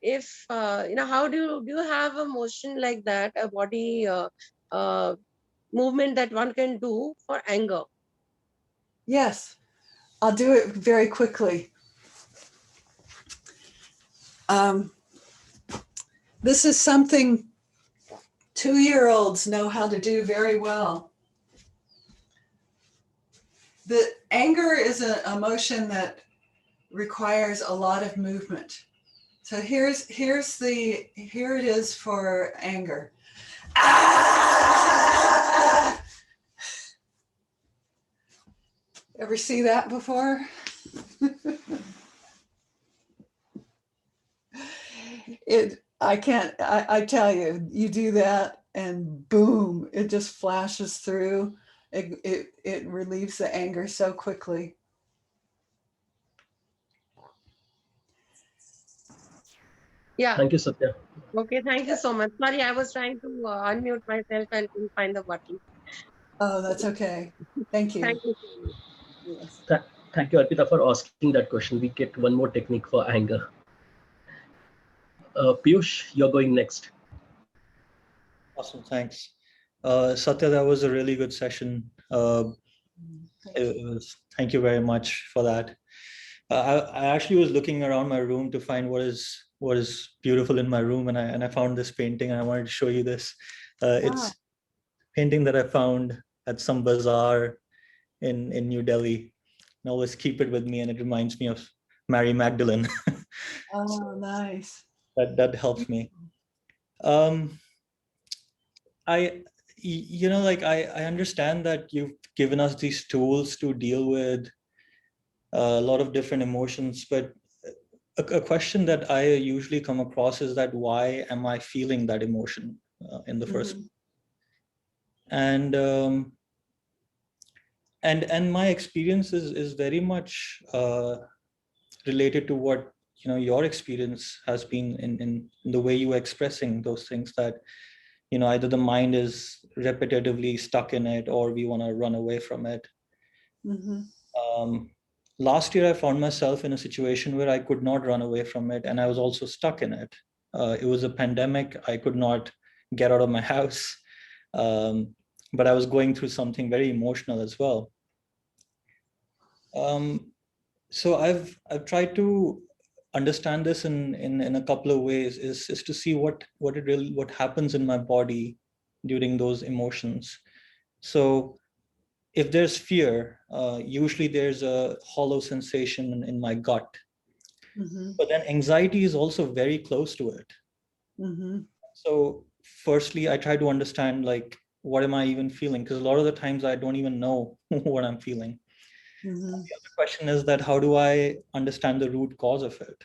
if how do you have a motion like that, a body uh, movement that one can do for anger? Yes, I'll do it very quickly. This is something 2-year-olds know how to do very well. The anger is an emotion that requires a lot of movement. So here it is for anger. Ah! Ever see that before? I tell you, you do that and boom, it just flashes through. It relieves the anger so quickly. Yeah. Thank you, Satya. Okay. Thank you so much. Sorry, I was trying to unmute myself and couldn't find the button. Oh, that's okay. Thank you. Thank you so much. Yes. Thank you, Arpita, for asking that question. We get one more technique for anger. Piyush, you're going next. Awesome, thanks. Satya, that was a really good session. Thank you very much for that. I actually was looking around my room to find what is beautiful in my room, and I found this painting, and I wanted to show you this. It's a painting that I found at some bazaar in New Delhi. I always keep it with me, and it reminds me of Mary Magdalene. Oh, nice. That helps me. Um, I understand that you've given us these tools to deal with a lot of different emotions, but a question that I usually come across is that why am I feeling that emotion in the first place? And and my experience is very much related to what your experience has been in the way you are expressing those things, that either the mind is repetitively stuck in it or we want to run away from it. Last year I found myself in a situation where I could not run away from it, and I was also stuck in it. It was a pandemic. I could not get out of my house, but I was going through something very emotional as well. So I've tried to understand this in a couple of ways, is to see what happens in my body during those emotions. So if there's fear, usually there's a hollow sensation in my gut. But then anxiety is also very close to it. So firstly, I try to understand, like, what am I even feeling? Because a lot of the times I don't even know what I'm feeling. The other question is that how do I understand the root cause of it?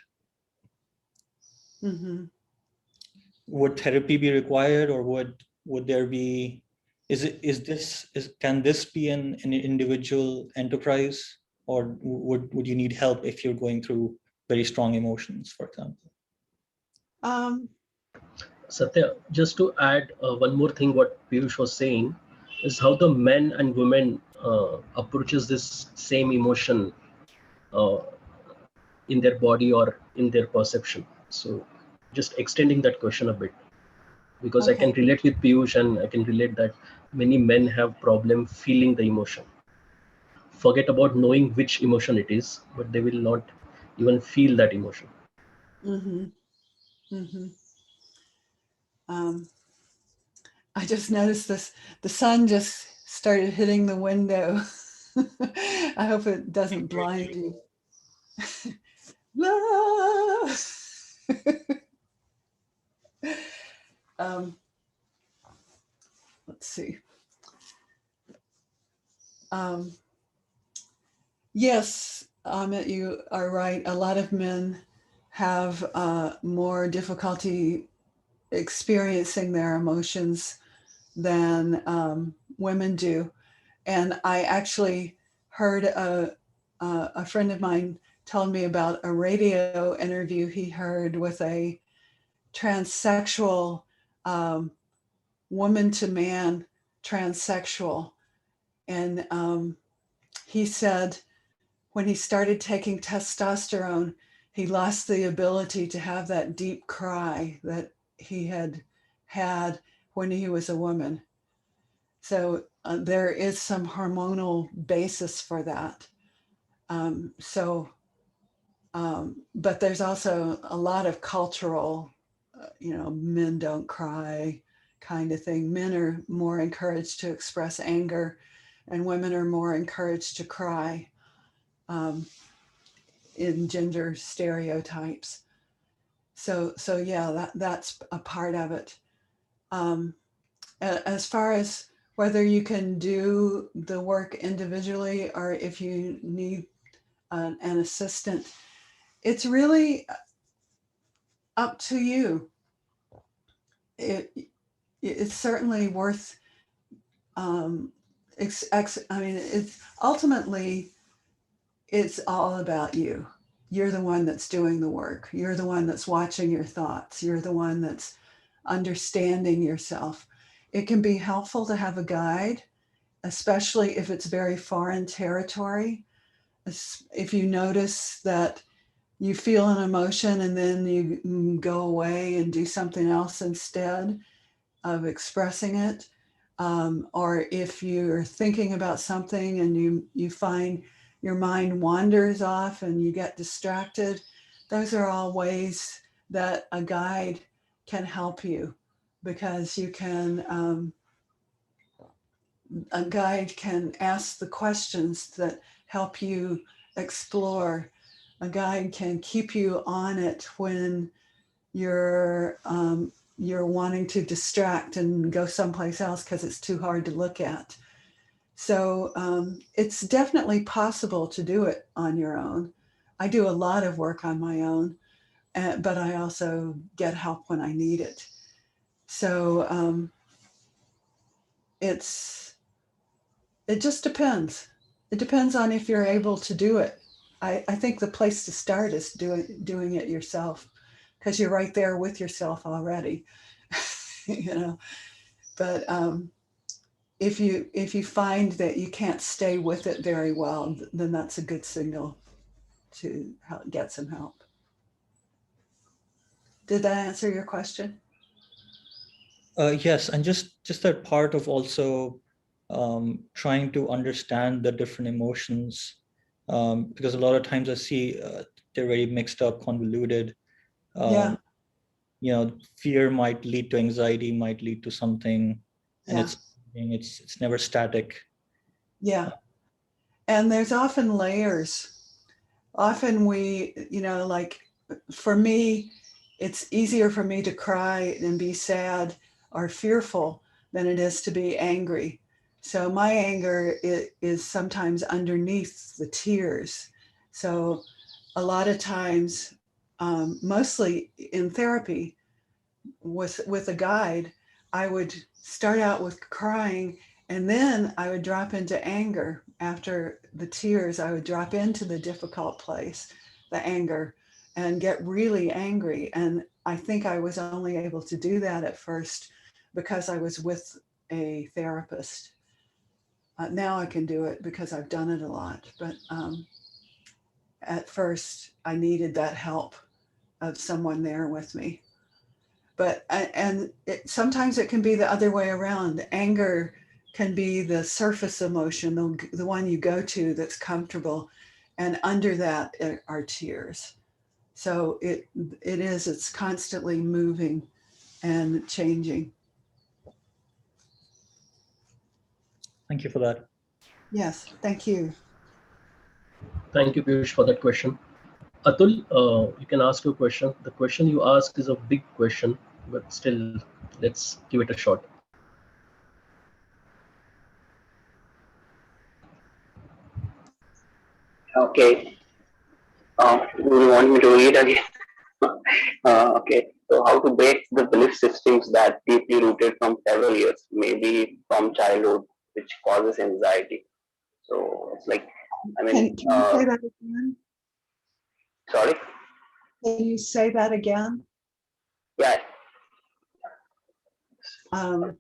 Would therapy be required, or would there be, can this be an individual enterprise, or would you need help if you're going through very strong emotions, for example? Satya, just to add one more thing, what Piyush was saying is how the men and women approaches this same emotion uh, in their body or in their perception. So just extending that question a bit, because I can relate with Piyush, and I can relate that many men have problem feeling the emotion. Forget about knowing which emotion it is, but they will not even feel that emotion. I just noticed this. The sun just started hitting the window. I hope it doesn't blind you. Let's see. Yes, Amit, you are right. A lot of men have more difficulty experiencing their emotions than women do. And I actually heard a friend of mine told me about a radio interview he heard with a transsexual um, woman to man transsexual. And he said when he started taking testosterone, he lost the ability to have that deep cry that he had when he was a woman. So there is some hormonal basis for that. So, but there's also a lot of cultural, men don't cry kind of thing. Men are more encouraged to express anger, and women are more encouraged to cry um, in gender stereotypes. So yeah, that's a part of it. Um, as far as whether you can do the work individually or if you need an assistant, it's really up to you. It, it's certainly worth. I mean, it's ultimately it's all about you. You're the one that's doing the work. You're the one that's watching your thoughts. You're the one that's understanding yourself. It can be helpful to have a guide, especially if it's very foreign territory. If you notice that you feel an emotion and then you go away and do something else instead of expressing it, or if you're thinking about something and you find your mind wanders off and you get distracted, those are all ways that a guide can help you, because a guide can ask the questions that help you explore. A guide can keep you on it when you're wanting to distract and go someplace else because it's too hard to look at. So it's definitely possible to do it on your own. I do a lot of work on my own, but I also get help when I need it. So it just depends. It depends on if you're able to do it. I think the place to start is doing it yourself, because you're right there with yourself already. you know but if you find that you can't stay with it very well, then that's a good signal to get some help. Did that answer your question? Yes, and just that part of also trying to understand the different emotions, because a lot of times I see they're very mixed up, convoluted. Yeah. Um, Fear might lead to anxiety, might lead to something, and Yeah. it's never static. Yeah. And there's often layers. Often like for me, it's easier for me to cry and be sad or fearful than it is to be angry. So my anger is sometimes underneath the tears. So a lot of times, mostly in therapy with a guide, I would start out with crying, and then I would drop into anger. After the tears, I would drop into the difficult place, the anger, and get really angry. And I think I was only able to do that at first because I was with a therapist. Now I can do it because I've done it a lot. But at first, I needed that help of someone there with me. But sometimes it can be the other way around. Anger can be the surface emotion, the one you go to that's comfortable, and under that are tears. So it's constantly moving and changing. Thank you for that. Yes, thank you. Thank you, Piyush, for that question. Atul, you can ask your question. The question you ask is a big question, but still, let's give it a shot. Okay. Do you want me to read again? Okay. So, how to break the belief systems that deeply rooted from several years, maybe from childhood, which causes anxiety. So, it's like, I mean, Can you say that again? sorry. Can you say that again? Yeah. Um,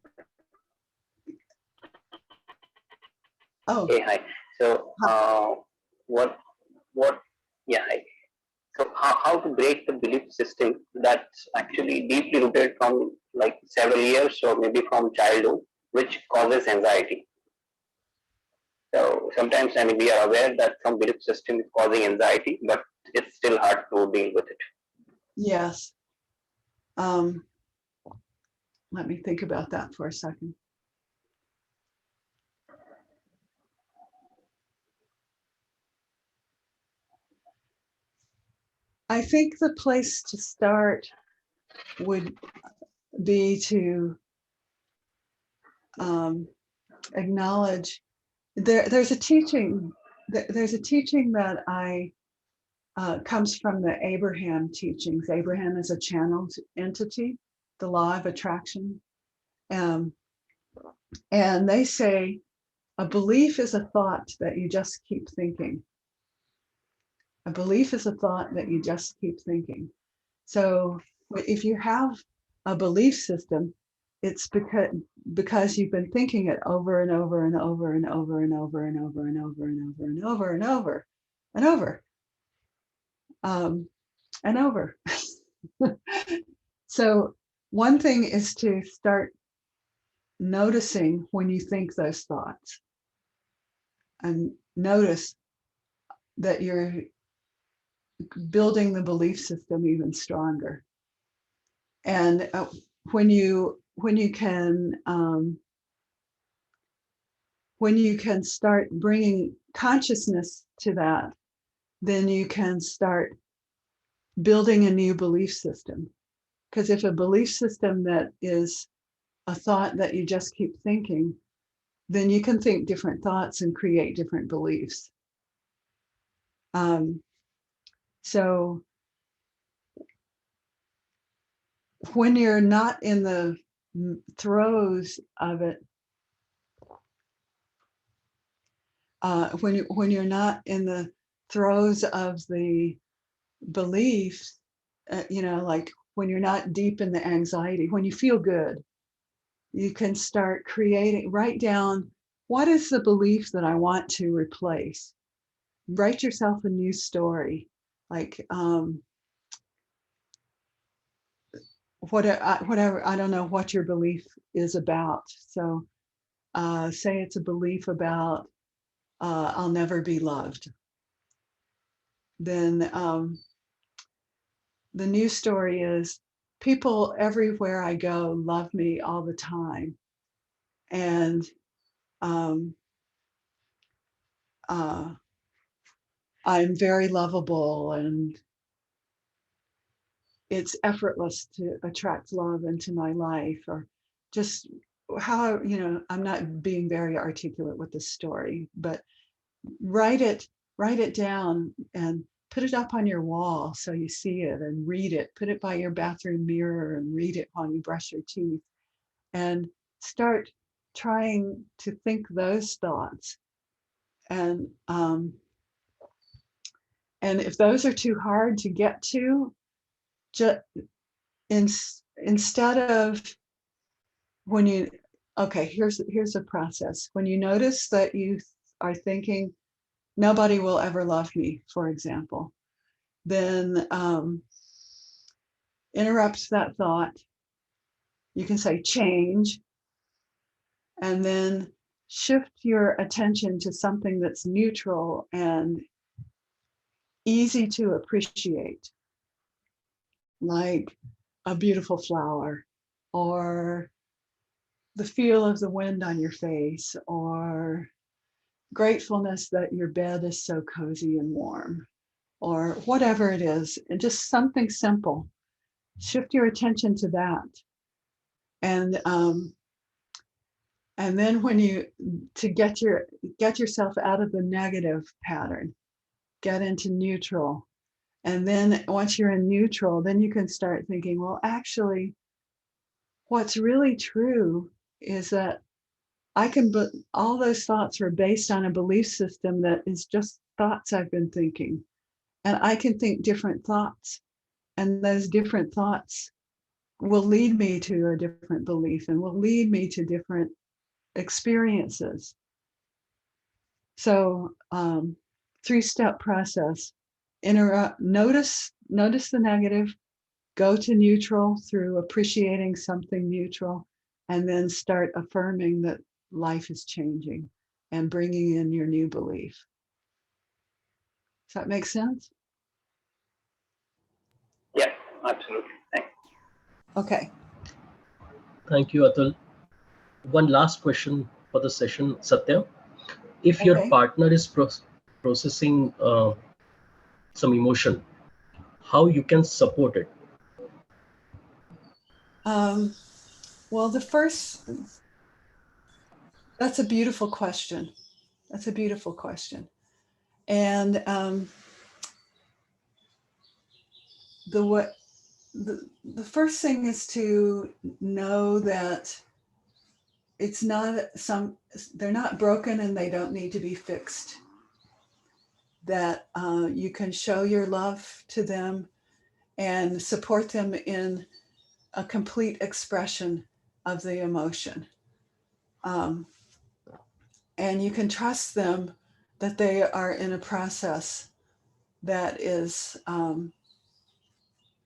oh, Hey, hi. So, what, what, yeah, hi. So, how to break the belief system that's actually deeply rooted from like several years or maybe from childhood, which causes anxiety. So sometimes, I mean, we are aware that some belief system is causing anxiety, but it's still hard to deal with it. yes. Um, let me think about that for a second. I think the place to start would be to acknowledge there's a teaching that I comes from the Abraham teachings. Abraham is a channeled entity, the law of attraction, and they say a belief is a thought that you just keep thinking. A belief is a thought that you just keep thinking. So if you have a belief system, it's because you've been thinking it over and over and over and over and over and over and over and over and over and over and over and over. So one thing is to start noticing when you think those thoughts, and notice that you're building the belief system even stronger. And when you can start bringing consciousness to that, then you can start building a new belief system. Because if a belief system that is a thought that you just keep thinking, then you can think different thoughts and create different beliefs. So when you're not in the throes of it, when you're not in the throes of the beliefs, like when you're not deep in the anxiety, when you feel good, you can start creating, write down, what is the belief that I want to replace? Write yourself a new story. Like, whatever, I don't know what your belief is about. So say it's a belief about I'll never be loved. Then the new story is people everywhere I go love me all the time. And I'm very lovable, and it's effortless to attract love into my life. Or just how, I'm not being very articulate with this story, but write it down and put it up on your wall so you see it, and read it. Put it by your bathroom mirror and read it while you brush your teeth, and start trying to think those thoughts. And if those are too hard to get to, just instead of when you, okay, here's a process. When you notice that you are thinking, nobody will ever love me, for example, then interrupt that thought. You can say change, and then shift your attention to something that's neutral and easy to appreciate, like a beautiful flower, or the feel of the wind on your face, or gratefulness that your bed is so cozy and warm, or whatever it is, and just something simple. Shift your attention to that. And then when you, to get yourself out of the negative pattern, get into neutral, And then once you're in neutral, then you can start thinking, well, actually, what's really true is that all those thoughts were based on a belief system that is just thoughts I've been thinking. And I can think different thoughts. And those different thoughts will lead me to a different belief and will lead me to different experiences. So, 3-step process. Notice the negative, go to neutral through appreciating something neutral, and then start affirming that life is changing and bringing in your new belief. Does that make sense? Yeah, absolutely. Thanks. Okay. Thank you, Atul. One last question for the session, Satya. If your Okay. partner is processing some emotion, how you can support it? Well, that's a beautiful question. That's a beautiful question. And the first thing is to know that it's not they're not broken and they don't need to be fixed. That you can show your love to them and support them in a complete expression of the emotion. And you can trust them that they are in a process that is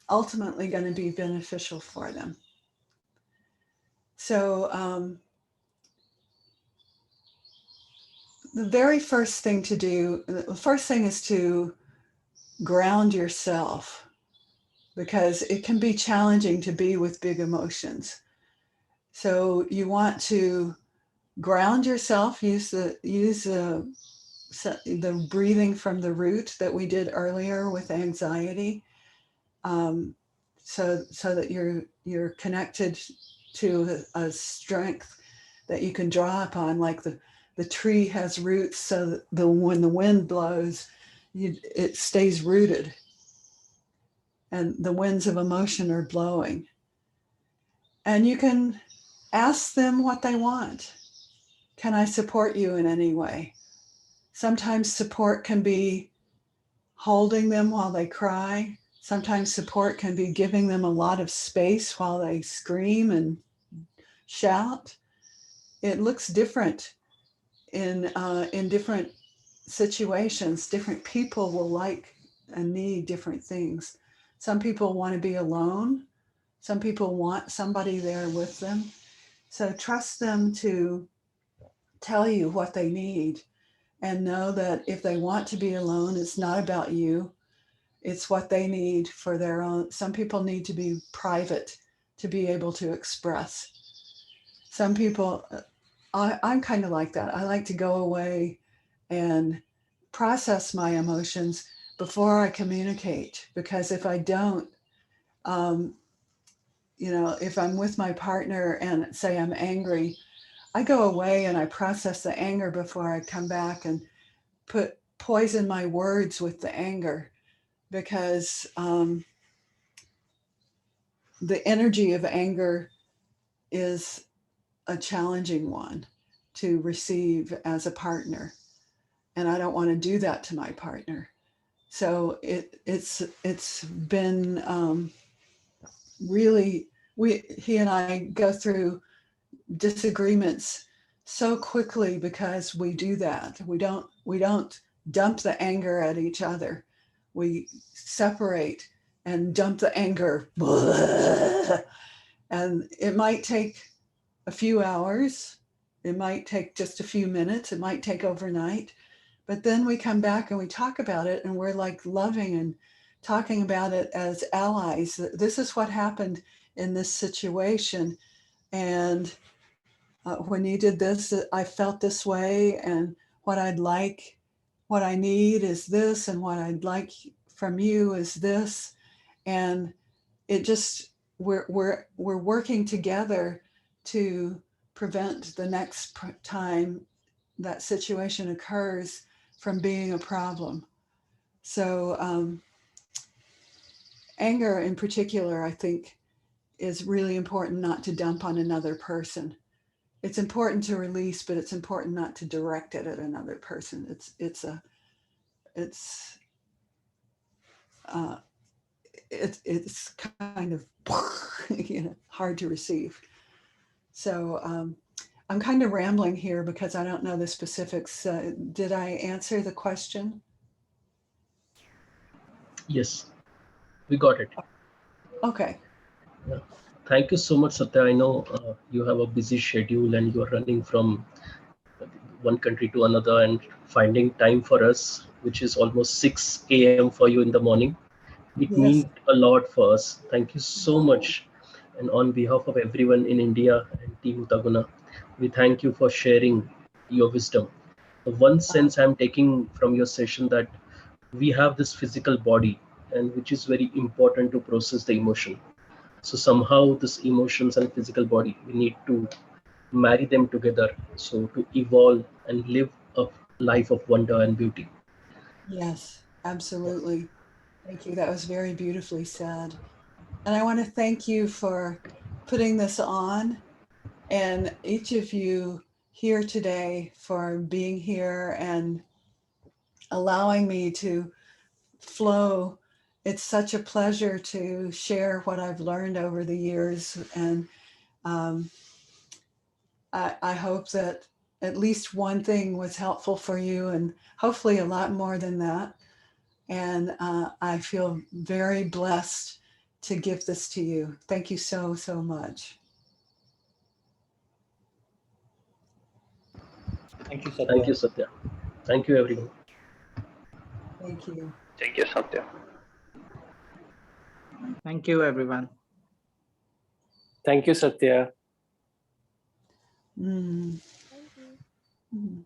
ultimately going to be beneficial for them. So, the very first thing to do, the first thing is to ground yourself, because it can be challenging to be with big emotions. So you want to ground yourself, use the breathing from the root that we did earlier with anxiety, so that you're connected to a strength that you can draw upon, like the tree has roots, so that when the wind blows, it stays rooted, and the winds of emotion are blowing. And you can ask them what they want. Can I support you in any way? Sometimes support can be holding them while they cry. Sometimes support can be giving them a lot of space while they scream and shout. It looks different in different situations. Different people will like and need different things. Some people want to be alone. Some people want somebody there with them. So trust them to tell you what they need, and know that if they want to be alone, it's not about you. It's what they need for their own. Some people need to be private to be able to express. Some people, I'm kind of like that. I like to go away and process my emotions before I communicate, because if I don't, um, if I'm with my partner and say I'm angry, I go away and I process the anger before I come back and poison my words with the anger, because the energy of anger is a challenging one to receive as a partner, and I don't want to do that to my partner. So it's been really, he and I go through disagreements so quickly because we do that. We don't dump the anger at each other. We separate and dump the anger. And it might take a few hours. It might take just a few minutes. It might take overnight. But then we come back and we talk about it, and we're like loving and talking about it as allies. This is what happened in this situation. And when you did this, I felt this way, and what what I need is this, and what I'd like from you is this. And it just, we're working together to prevent the next time that situation occurs from being a problem. So anger in particular, I think, is really important not to dump on another person. It's important to release, but it's important not to direct it at another person. It's uh, kind of hard to receive. So I'm kind of rambling here because I don't know the specifics. Did I answer the question? Yes, we got it. Okay. Yeah. Thank you so much, Satya. I know you have a busy schedule and you are running from one country to another and finding time for us, which is almost 6 a.m. for you in the morning. It means Yes. a lot for us. Thank you so much. And on behalf of everyone in India and Team Oo-Tah-Goh-Nah, we thank you for sharing your wisdom. The one sense I'm taking from your session that we have this physical body and which is very important to process the emotion. So somehow this emotions and physical body, we need to marry them together so to evolve and live a life of wonder and beauty. Yes, absolutely. Thank you. That was very beautifully said. And I want to thank you for putting this on, and each of you here today for being here and allowing me to flow. It's such a pleasure to share what I've learned over the years. And um, I hope that at least one thing was helpful for you, and hopefully a lot more than that. And I feel very blessed to give this to you. Thank you so, so much. Thank you, Thank Satya. you, Satya. Thank you, everyone. Thank you. Thank you, Satya. Thank you, everyone. Thank you, Satya. Mm. Thank you. Mm.